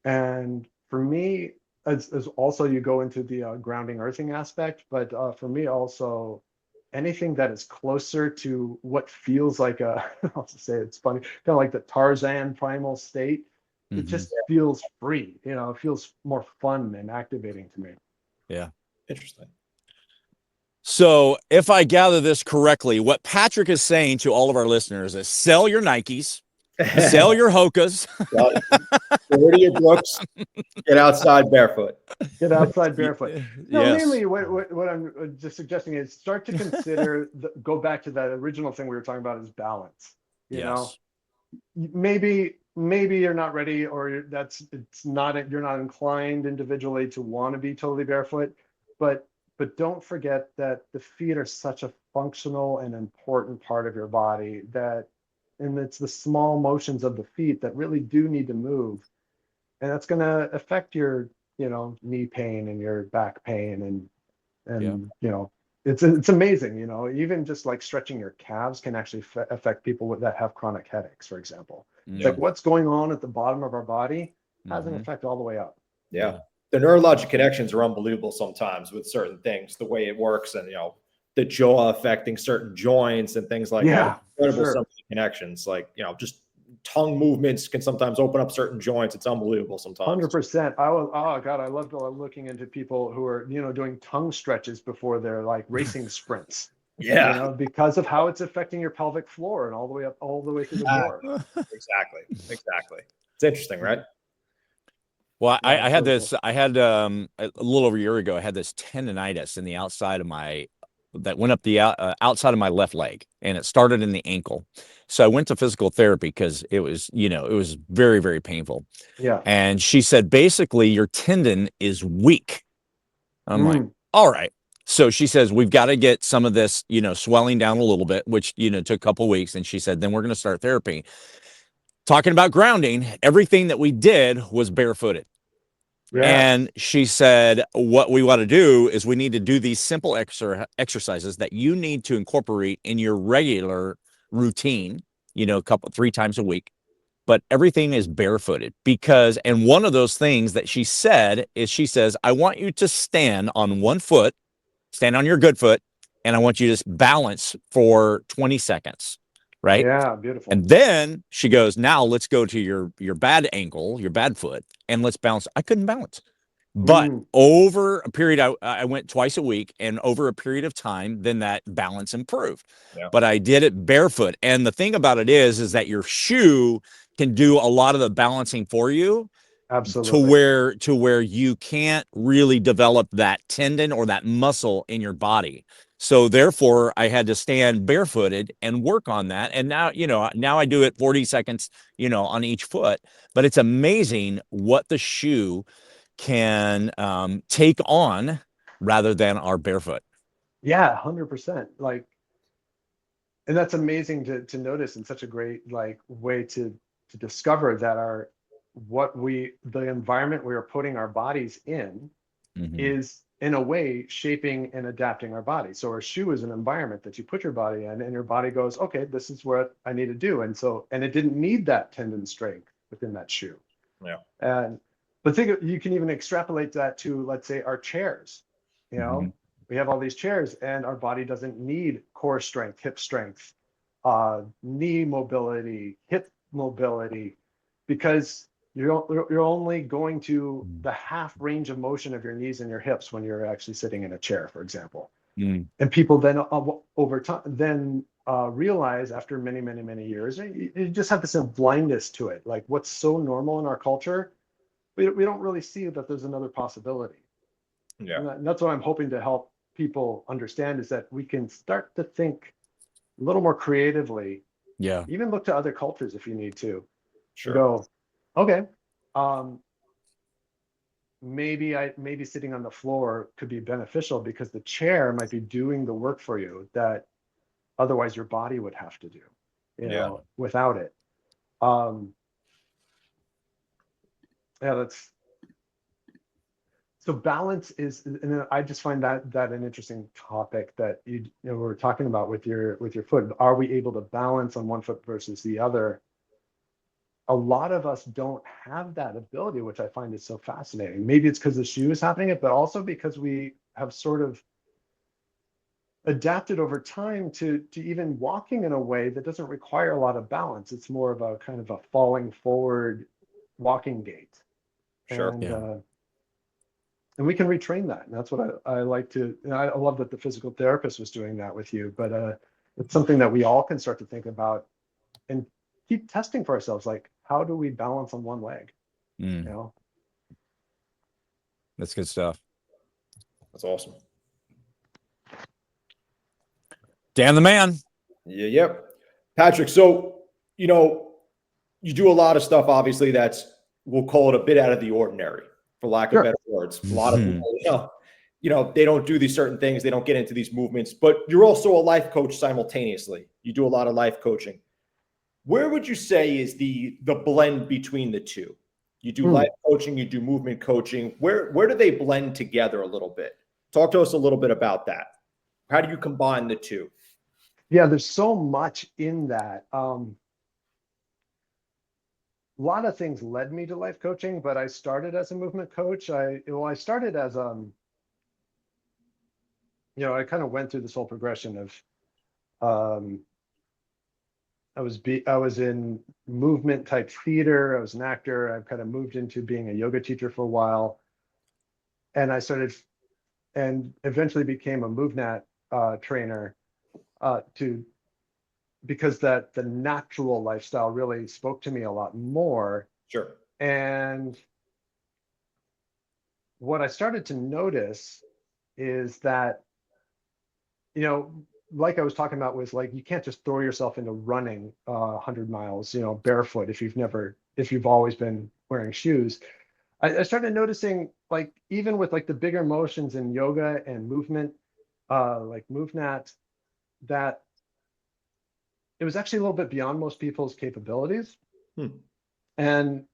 And for me, as also you go into the grounding earthing aspect, but for me also, anything that is closer to what feels like I'll just say it's funny, kind of like the Tarzan primal state. It just feels free, it feels more fun and activating to me. Yeah. Interesting. So if I gather this correctly, what Patrick is saying to all of our listeners is sell your Nikes, sell your Hokas. Go to your Brooks, get outside barefoot. Get outside barefoot. No, Yes. mainly what I'm just suggesting is start to consider, go back to that original thing we were talking about, is balance. You know, maybe you're not ready, or you're not inclined individually to want to be totally barefoot, but don't forget that the feet are such a functional and important part of your body, and it's the small motions of the feet that really do need to move. And that's going to affect your, knee pain and your back pain. And it's amazing, even just like stretching your calves can actually affect people that have chronic headaches, for example. It's like what's going on at the bottom of our body has an effect all the way up. Yeah. The neurologic connections are unbelievable sometimes with certain things, the way it works, and, the jaw affecting certain joints and things like that. Incredible some of the connections, like, just tongue movements can sometimes open up certain joints. It's unbelievable sometimes. 100%. I loved looking into people who are, doing tongue stretches before they're like racing sprints. Because of how it's affecting your pelvic floor and all the way through the core. Exactly. It's interesting, right? Well, I had this, I had a little over a year ago, I had this tendonitis in the outside of that went up the outside of my left leg, and it started in the ankle. So I went to physical therapy because it was, it was very, very painful. Yeah. And she said, basically your tendon is weak. I'm like, all right. So she says, we've got to get some of this, swelling down a little bit, which, took a couple of weeks. And she said, then we're going to start therapy. Talking about grounding, everything that we did was barefooted. Yes. And she said, what we want to do is we need to do these simple exercises that you need to incorporate in your regular routine, 3 times a week. But everything is barefooted and one of those things that she said is, she says, I want you to stand on one foot, stand on your good foot, and I want you to just balance for 20 seconds. Right. Yeah. Beautiful. And then she goes, now let's go to your bad ankle, your bad foot, and let's balance. I couldn't balance. But over a period, I went twice a week, and over a period of time, then that balance improved. Yeah. But I did it barefoot. And the thing about it is that your shoe can do a lot of the balancing for you. Absolutely. To where you can't really develop that tendon or that muscle in your body. So therefore I had to stand barefooted and work on that. And now, now I do it 40 seconds, on each foot. But it's amazing what the shoe can take on rather than our barefoot. Yeah, 100%. Like, and that's amazing to notice, and such a great like way to discover that the environment we are putting our bodies in is in a way shaping and adapting our body. So our shoe is an environment that you put your body in, and your body goes, okay, this is what I need to do. And it didn't need that tendon strength within that shoe. Yeah. But you can even extrapolate that to, let's say, our chairs. We have all these chairs, and our body doesn't need core strength, hip strength, knee mobility, hip mobility, because you're only going to the half range of motion of your knees and your hips when you're actually sitting in a chair, for example. And people then over time realize after many, many, many years, you just have this blindness to it. Like, what's so normal in our culture, we don't really see that there's another possibility. Yeah. And that's what I'm hoping to help people understand, is that we can start to think a little more creatively. Yeah. Even look to other cultures if you need to. Sure. Go, okay, maybe sitting on the floor could be beneficial because the chair might be doing the work for you that otherwise your body would have to do, without it. So balance is, and I just find that an interesting topic that we're talking about with your foot. Are we able to balance on one foot versus the other? A lot of us don't have that ability, which I find is so fascinating. Maybe it's because the shoe is having it, but also because we have sort of adapted over time to even walking in a way that doesn't require a lot of balance. It's more of a kind of a falling forward walking gait. Sure. And we can retrain that. And that's what I like to, I love that the physical therapist was doing that with you, but it's something that we all can start to think about and keep testing for ourselves. Like, how do we balance on one leg? That's good stuff. That's awesome. Dan the man. Yeah. Yep. Patrick, so, you do a lot of stuff, obviously, we'll call it a bit out of the ordinary, for lack of better words. A lot of people, they don't do these certain things. They don't get into these movements, but you're also a life coach simultaneously. You do a lot of life coaching. Where would you say is the blend between the two? You do life coaching, you do movement coaching. Where do they blend together a little bit? Talk to us a little bit about that. How do you combine the two? Yeah, there's so much in that. A lot of things led me to life coaching, but I started as a movement coach. I started as I kind of went through this whole progression of I was in movement type theater. I was an actor. I've kind of moved into being a yoga teacher for a while, and I started and eventually became a MoveNat trainer because the natural lifestyle really spoke to me a lot more. Sure. And what I started to notice is that, like I was talking about, was like, you can't just throw yourself into running 100 miles, barefoot if you've always been wearing shoes. I started noticing, like, even with like the bigger motions in yoga and movement, like MoveNat, that it was actually a little bit beyond most people's capabilities. And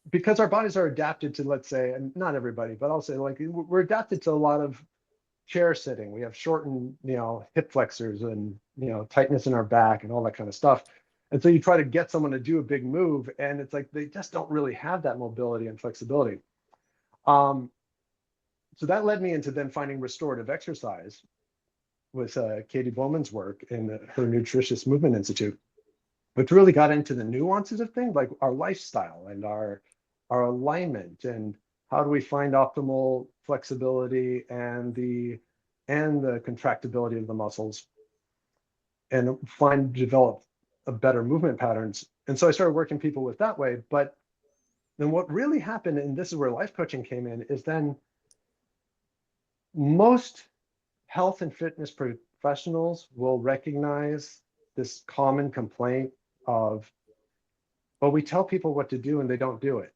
because our bodies are adapted to, let's say, and not everybody, but I'll say, like, we're adapted to a lot of chair sitting. We have shortened, hip flexors and, tightness in our back and all that kind of stuff. And so you try to get someone to do a big move, and it's like they just don't really have that mobility and flexibility. So that led me into then finding restorative exercise with Katie Bowman's work in her Nutritious Movement Institute, which really got into the nuances of things like our lifestyle and our alignment and how do we find optimal flexibility and the contractibility of the muscles, and develop a better movement patterns. And so I started working people with that way. But then what really happened, and this is where life coaching came in, is then most health and fitness professionals will recognize this common complaint of, well, we tell people what to do and they don't do it.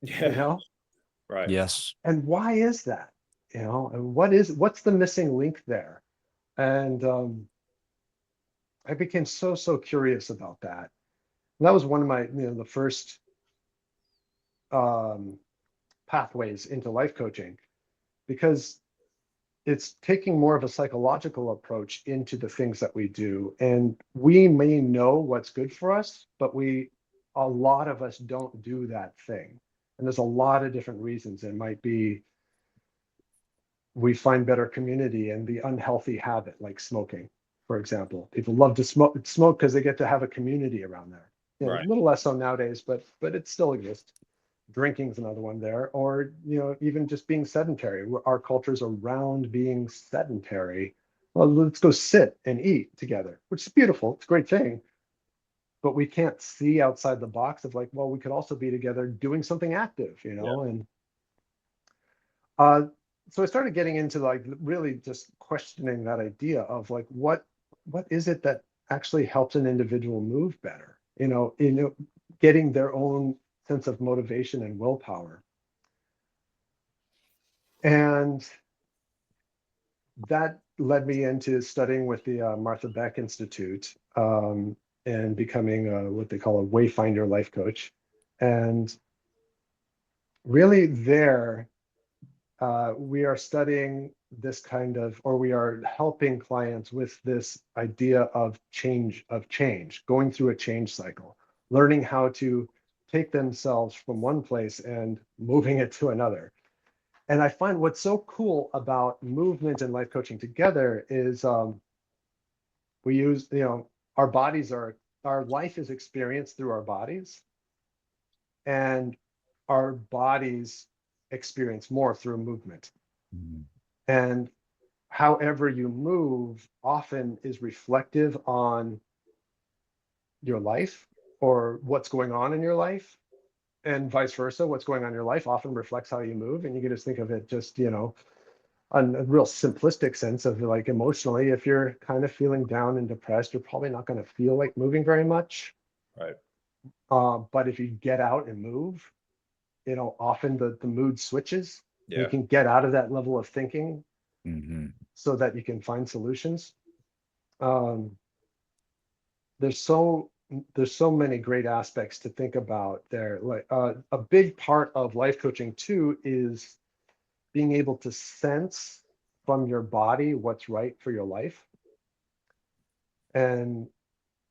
Yeah. You know? Right. Yes. And why is that? You know, and what's the missing link there? And I became so curious about that. And that was one of my, the first pathways into life coaching, because it's taking more of a psychological approach into the things that we do. And we may know what's good for us, but a lot of us don't do that thing. And there's a lot of different reasons. It might be we find better community in the unhealthy habit, like smoking, for example. People love to smoke because they get to have a community around there. Right. A little less so nowadays, but it still exists. Drinking's another one there, or even just being sedentary. Our culture's around being sedentary. Well, let's go sit and eat together, which is beautiful. It's a great thing. But we can't see outside the box of like, well, we could also be together doing something active, Yeah. and so I started getting into like really just questioning that idea of like what is it that actually helps an individual move better, getting their own sense of motivation and willpower. And that led me into studying with the Martha Beck Institute, and becoming what they call a wayfinder life coach. And really there, we are studying this kind of, or we are helping clients with this idea of change, going through a change cycle, learning how to take themselves from one place and moving it to another. And I find what's so cool about movement and life coaching together is we use, our bodies our life is experienced through our bodies, and our bodies experience more through movement. Mm-hmm. And however you move often is reflective on your life or what's going on in your life, and vice versa. What's going on in your life often reflects how you move. And you can just think of it just, on a real simplistic sense of like emotionally, if you're kind of feeling down and depressed, you're probably not going to feel like moving very much. Right. But if you get out and move, often the mood switches. Yeah. You can get out of that level of thinking, Mm-hmm. so that you can find solutions. Um, there's so many great aspects to think about there. Like a big part of life coaching too is being able to sense from your body what's right for your life. And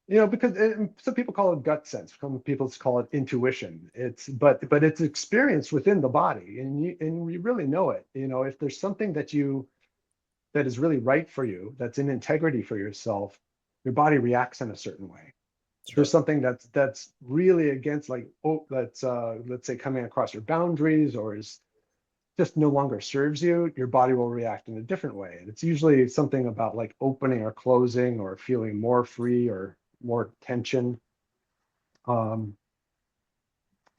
because some people call it gut sense, some people call it intuition. But it's experienced within the body, and you really know it. If there's something that is really right for you, that's in integrity for yourself, your body reacts in a certain way. Sure. There's something that's really against, like, that's let's say coming across your boundaries, or is just no longer serves you, your body will react in a different way. And it's usually something about like opening or closing, or feeling more free or more tension. If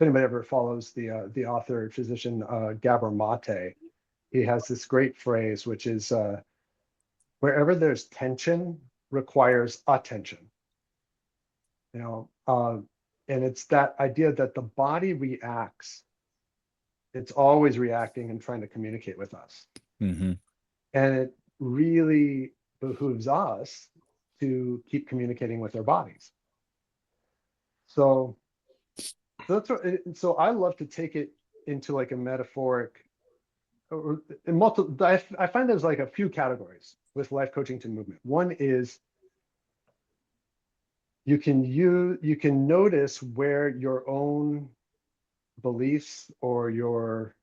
anybody ever follows the author physician Gabor Mate, he has this great phrase, which is wherever there's tension requires attention. And it's that idea that the body reacts. It's always reacting and trying to communicate with us. Mm-hmm. And it really behooves us to keep communicating with our bodies. So that's what, so I love to take it into like a metaphoric, or in multiple. I find there's like a few categories with life coaching to movement. One is you can notice where your own beliefs or your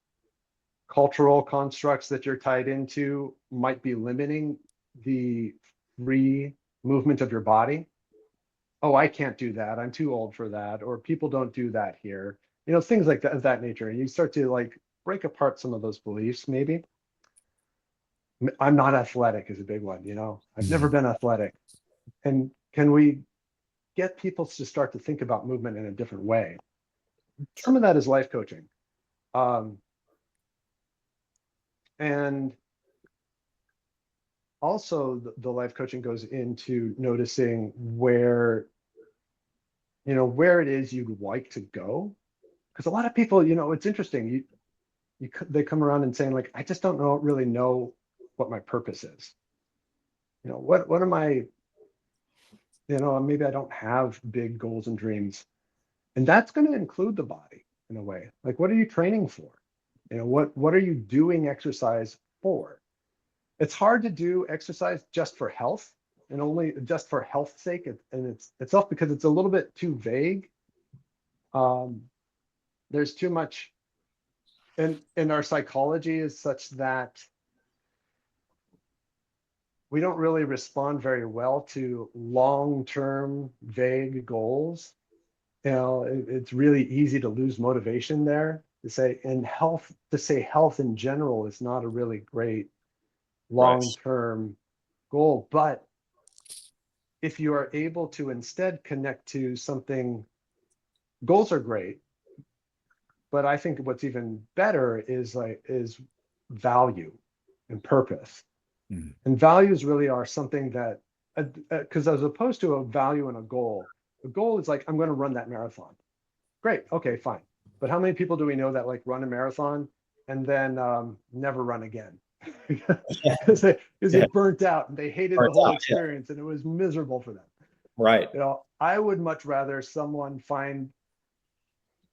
cultural constructs that you're tied into might be limiting the free movement of your body. Oh, I can't do that. I'm too old for that. Or people don't do that here. you know, things like that of that nature. And you start to like break apart some of those beliefs, maybe. I'm not athletic is a big one, you know. I've never been athletic. And can we get people to start to think about movement in a different way? Some of that is life coaching. And also the life coaching goes into noticing where, you know, where it is you'd like to go. Because a lot of people, you know, it's interesting. They come around and saying like, I just don't really know what my purpose is. You know, what am I, you know, maybe I don't have big goals and dreams. And that's going to include the body in a way. Like, what are you training for? You know, what are you doing exercise for? It's hard to do exercise just for health and only just for health's sake. And it's off because it's a little bit too vague. There's too much, and our psychology is such that we don't really respond very well to long-term vague goals. You know, it's really easy to lose motivation there. To say health in general is not a really great long-term goal. But if you are able to instead connect to something, goals are great. But I think what's even better is value and purpose. Mm. And values really are something that, because as opposed to a value and a goal is like, I'm going to run that marathon. Great. Okay, fine. But how many people do we know that like run a marathon and then never run again? Because they burnt out and they hated the whole experience and it was miserable for them. Right. You know, I would much rather someone find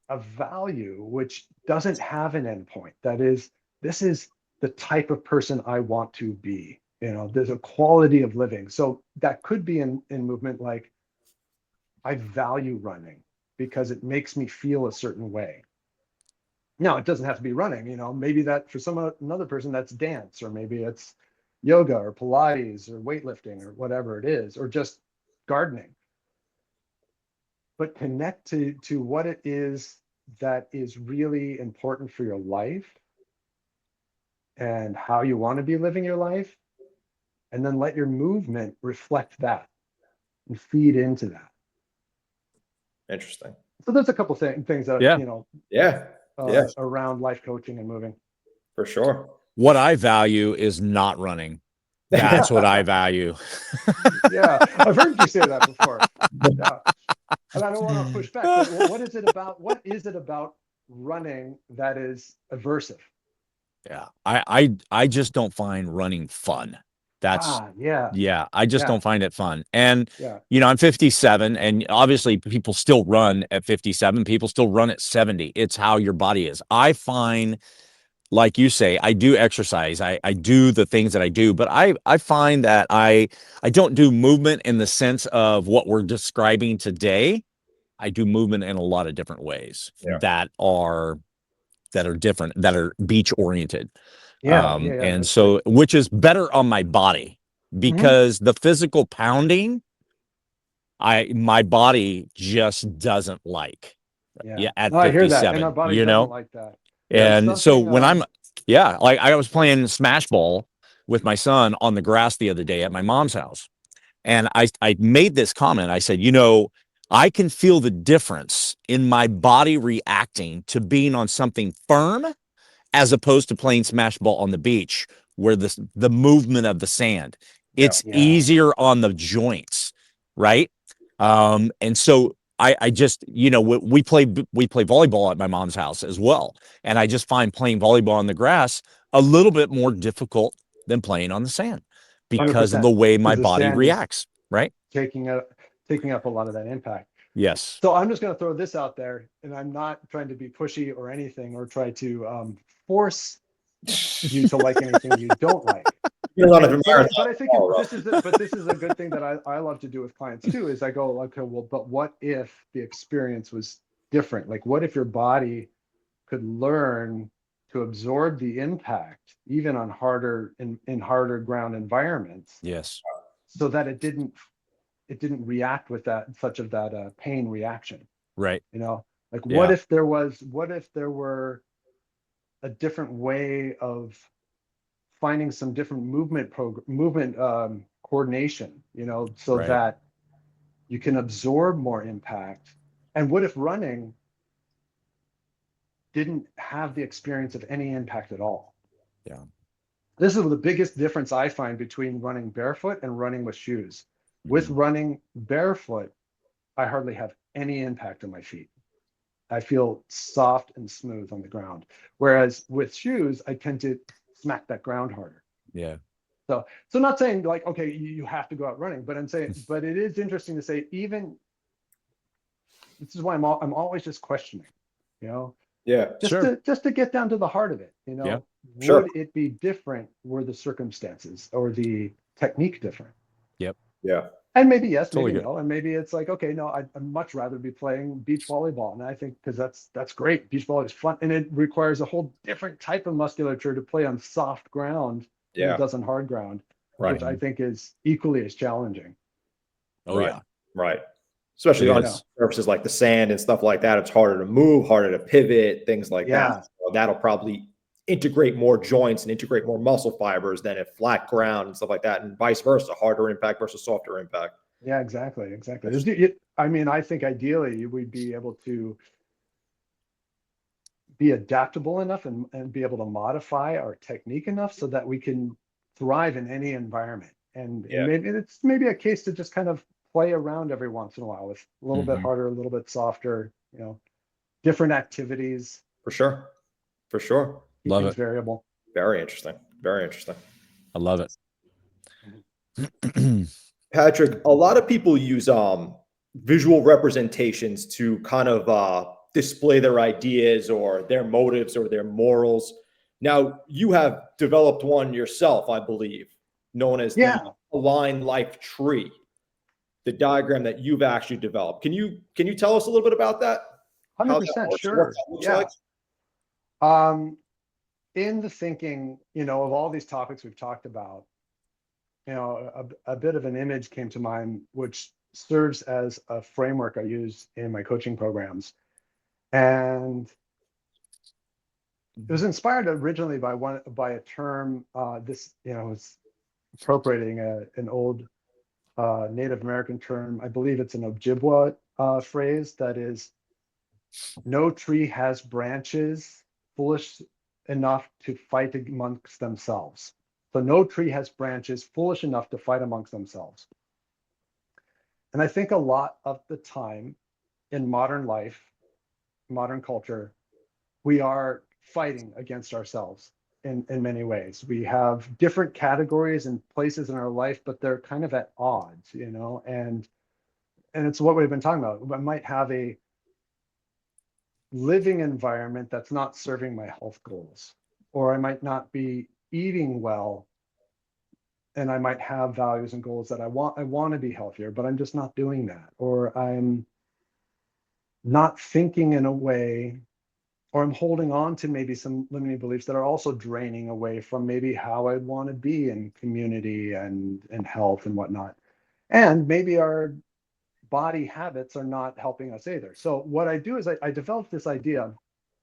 a value which doesn't have an endpoint. That is, this is the type of person I want to be. You know, there's a quality of living. So that could be in movement, like I value running because it makes me feel a certain way. Now, it doesn't have to be running, you know, maybe that for another person, that's dance, or maybe it's yoga or Pilates or weightlifting or whatever it is, or just gardening. But connect to what it is that is really important for your life and how you want to be living your life. And then let your movement reflect that and feed into that. Interesting. So there's a couple things that, Yeah. you know, Yeah. around life coaching and moving. For sure. What I value is not running. That's what I value. Yeah, I've heard you say that before. Yeah. And I don't want to push back, but what is it about running that is aversive? Yeah. I just don't find running fun. That's yeah. I just don't find it fun. And Yeah. you know, I'm 57 and obviously people still run at 57, people still run at 70. It's how your body is. I find, like you say, I do exercise. I do the things that I do, but I find that I don't do movement in the sense of what we're describing today. I do movement in a lot of different ways that are different, that are beach oriented. And so, which is better on my body because the physical pounding, my body just doesn't like. Yeah. At No, I hear that, and 57, our body you doesn't know? like that. And so when I'm, like I was playing smash ball with my son on the grass the other day at my mom's house. And I made this comment. I said, you know, I can feel the difference in my body reacting to being on something firm as opposed to playing smash ball on the beach where the movement of the sand, it's easier on the joints, right? And so I just, you know, we play volleyball at my mom's house as well. And I just find playing volleyball on the grass a little bit more difficult than playing on the sand because of the way my body reacts, right? Taking up a lot of that impact. Yes. So I'm just going to throw this out there, and I'm not trying to be pushy or anything or try to force you to like anything you don't like. But I think this is a good thing that I love to do with clients too, is I go, okay, well, but what if the experience was different? Like, what if your body could learn to absorb the impact, even on in harder ground environments? Yes. So that it didn't react with that pain reaction. Right. You know, Like, Yeah. what if there were a different way of finding some different movement coordination, so Right. that you can absorb more impact? And what if running didn't have the experience of any impact at all? Yeah. This is the biggest difference I find between running barefoot and running with shoes. With Mhm. running barefoot, I hardly have any impact on my feet. I feel soft and smooth on the ground. Whereas with shoes, I tend to smack that ground harder. Yeah. So not saying like, okay, you have to go out running, but I'm saying, but it is interesting to say, even this is why I'm always just questioning, you know, Yeah. Sure. just to get down to the heart of it, Yeah. Sure. would it be different were the circumstances or the technique different? Yep. Yeah. And maybe yes, Totally maybe good. no, and maybe it's like, okay, no, I'd much rather be playing beach volleyball, and I think because that's great. Beach volleyball is fun, and it requires a whole different type of musculature to play on soft ground than it Yeah. does on hard ground, Right. which I think is equally as challenging. Oh Right. yeah. Right. Especially It on is. surfaces like the sand and stuff like that. It's harder to move, harder to pivot, things like Yeah, that. So that'll probably integrate more joints and integrate more muscle fibers than if flat ground and stuff like that, and vice versa, harder impact versus softer impact. yeah, exactly. That's I mean, I think ideally we'd be able to be adaptable enough and be able to modify our technique enough so that we can thrive in any environment. And yeah, maybe it's maybe a case to just kind of play around every once in a while with a little bit Mhm. harder, a little bit softer, different activities, for sure. For sure. keep Love things it. variable. Very interesting. Very interesting. I love it. Patrick, a lot of people use visual representations to kind of display their ideas or their motives or their morals. Now, you have developed one yourself, I believe, known as the Yeah, Align Life Tree, the diagram that you've actually developed. Can you tell us a little bit about that? How that 100%, works, what sure. that looks like? Yeah. Um, in the thinking, of all these topics we've talked about, a bit of an image came to mind, which serves as a framework I use in my coaching programs. And it was inspired originally by a term. This, it's appropriating an old Native American term. I believe it's an Ojibwa phrase that is, "No tree has branches foolish enough to fight amongst themselves." So no tree has branches foolish enough to fight amongst themselves. And I think a lot of the time in modern life, modern culture, we are fighting against ourselves in many ways. We have different categories and places in our life, but they're kind of at odds, and it's what we've been talking about. I might have a living environment that's not serving my health goals, or I might not be eating well, and I might have values and goals that I want to be healthier, but I'm just not doing that, or I'm not thinking in a way, or I'm holding on to maybe some limiting beliefs that are also draining away from maybe how I want to be in community and health and whatnot. And maybe our body habits are not helping us either. So what I do is I developed this idea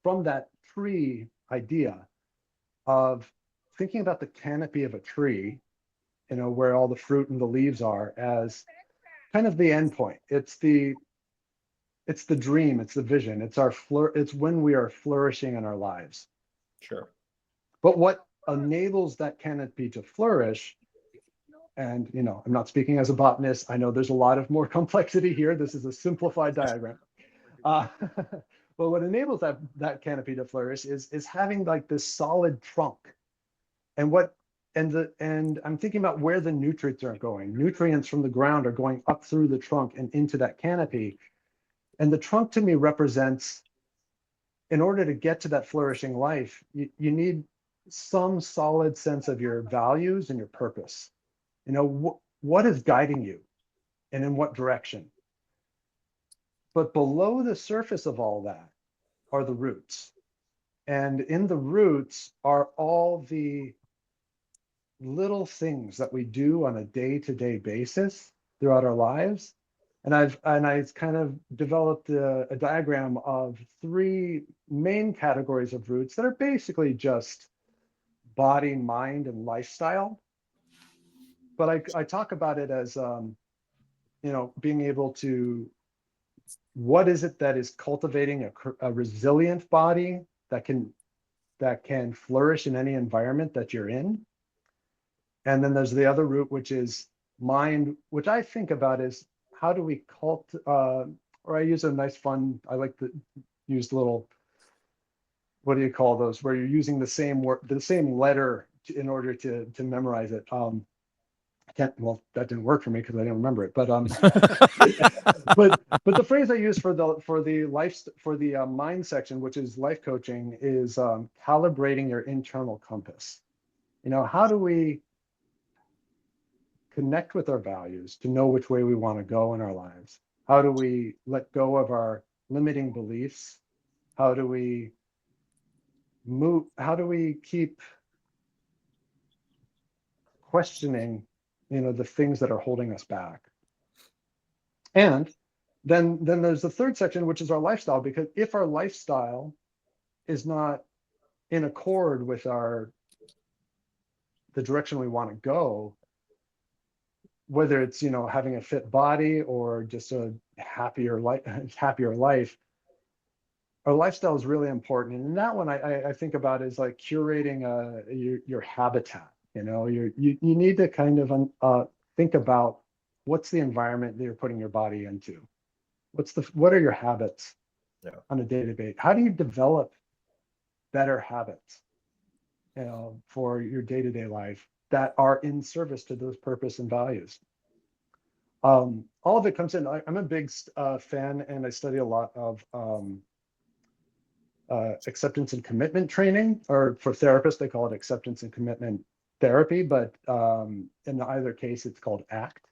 from that tree idea of thinking about the canopy of a tree, where all the fruit and the leaves are, as kind of the end point. It's the dream, it's the vision, it's when we are flourishing in our lives. Sure. But what enables that canopy to flourish, and I'm not speaking as a botanist, I know there's a lot of more complexity here. This is a simplified diagram. But what enables that canopy to flourish is having like this solid trunk. And I'm thinking about where the nutrients are going. Nutrients from the ground are going up through the trunk and into that canopy. And the trunk to me represents, in order to get to that flourishing life, you need some solid sense of your values and your purpose. What is guiding you and in what direction? But below the surface of all that are the roots. And in the roots are all the little things that we do on a day-to-day basis throughout our lives. And I kind of developed a diagram of 3 main categories of roots that are basically just body, mind, and lifestyle. But I talk about it as, being able to, what is it that is cultivating a resilient body that can flourish in any environment that you're in. And then there's the other root, which is mind, which I think about as how do we or I use a nice fun, I like to use little, what do you call those, where you're using the same word, the same letter in order to memorize it. Well, that didn't work for me because I didn't remember it. But but the phrase I use for the mind section, which is life coaching, is calibrating your internal compass. How do we connect with our values to know which way we want to go in our lives? How do we let go of our limiting beliefs? How do we keep questioning, the things that are holding us back? And then there's the third section, which is our lifestyle, because if our lifestyle is not in accord with the direction we want to go, whether it's, having a fit body or just a happier life, our lifestyle is really important. And that one I think about is like curating your habitat. You need to kind of think about what's the environment that you're putting your body into. What are your habits on a day-to-day? How do you develop better habits, for your day-to-day life that are in service to those purpose and values? All of it comes in. I'm a big fan, and I study a lot of acceptance and commitment training, or for therapists, they call it acceptance and commitment therapy, but in either case, it's called ACT.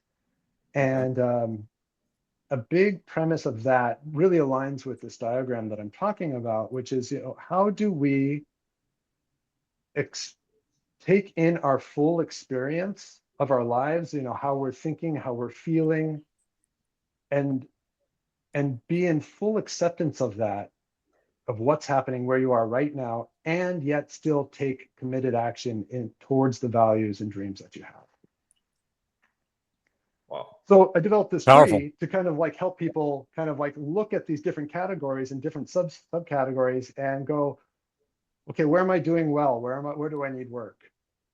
And a big premise of that really aligns with this diagram that I'm talking about, which is, how do we take in our full experience of our lives, how we're thinking, how we're feeling, and be in full acceptance of that, of what's happening where you are right now, and yet still take committed action towards the values and dreams that you have. Wow. So I developed this Powerful. tree to kind of like help people kind of like look at these different categories and different subcategories and go, okay, where am I doing well? Where do I need work?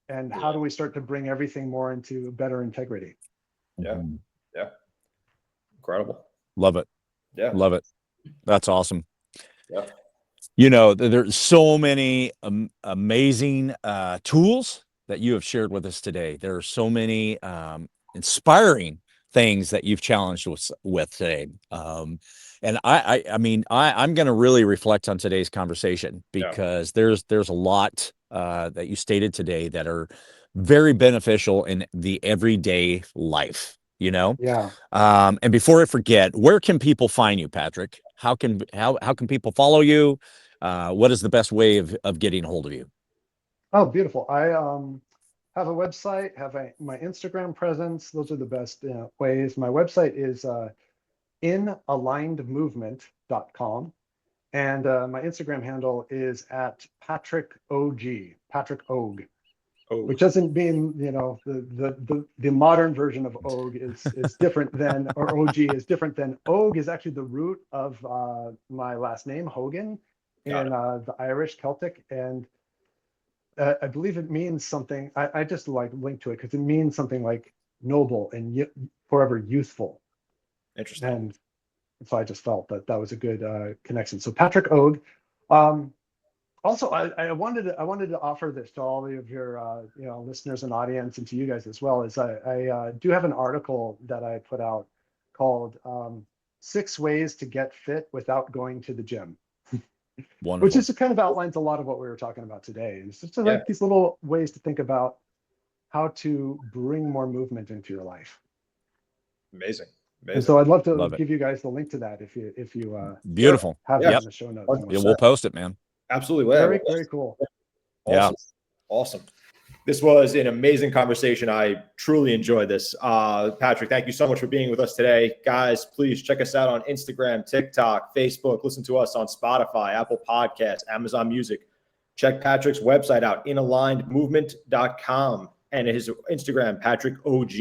And how do we start to bring everything more into better integrity? Yeah. Mhm. Yeah. Incredible. Love it. Yeah. Love it. That's awesome. Yeah. There's so many amazing tools that you have shared with us today. There are so many inspiring things that you've challenged us with today. And I'm going to really reflect on today's conversation, because there's a lot that you stated today that are very beneficial in the everyday life. Yeah. And before I forget, where can people find you, Patrick? How can people follow you? What is the best way of getting a hold of you? Oh, beautiful. I have a website, have my Instagram presence. Those are the best ways. My website is inalignedmovement.com. And my Instagram handle is at Patrick Og, which doesn't mean, the modern version of Og is different than, or OG is different than. Og is actually the root of my last name, Hogan, in the Irish Celtic. And I believe it means something. I just like link to it because it means something like noble and forever youthful. Interesting. And so I just felt that was a good connection. So Patrick Og. Also, I wanted to offer this to all of your listeners and audience, and to you guys as well. Is I do have an article that I put out called 6 Ways to Get Fit Without Going to the Gym. Wonderful. Which is kind of outlines a lot of what we were talking about today. It's just like these little ways to think about how to bring more movement into your life. Amazing. And so I'd love to Love it. give you guys the link to that if you Beautiful. have that in the show notes. Yeah, we'll post it, man. Absolutely. Very, very cool. Awesome. Yeah. Awesome. This was an amazing conversation. I truly enjoyed this. Patrick, thank you so much for being with us today. Guys, please check us out on Instagram, TikTok, Facebook. Listen to us on Spotify, Apple Podcasts, Amazon Music. Check Patrick's website out, inalignedmovement.com, and his Instagram, Patrick OG.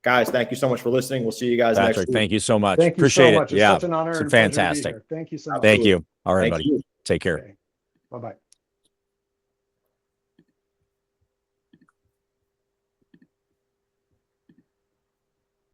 Guys, thank you so much for listening. We'll see you guys next Patrick, week. thank you so much. Thank you Appreciate so much. it. It's Yeah, such an honor it's and pleasure to be fantastic. here. Thank you so much. Thank you. All right, Thank buddy. you. Take care. Okay. Bye-bye.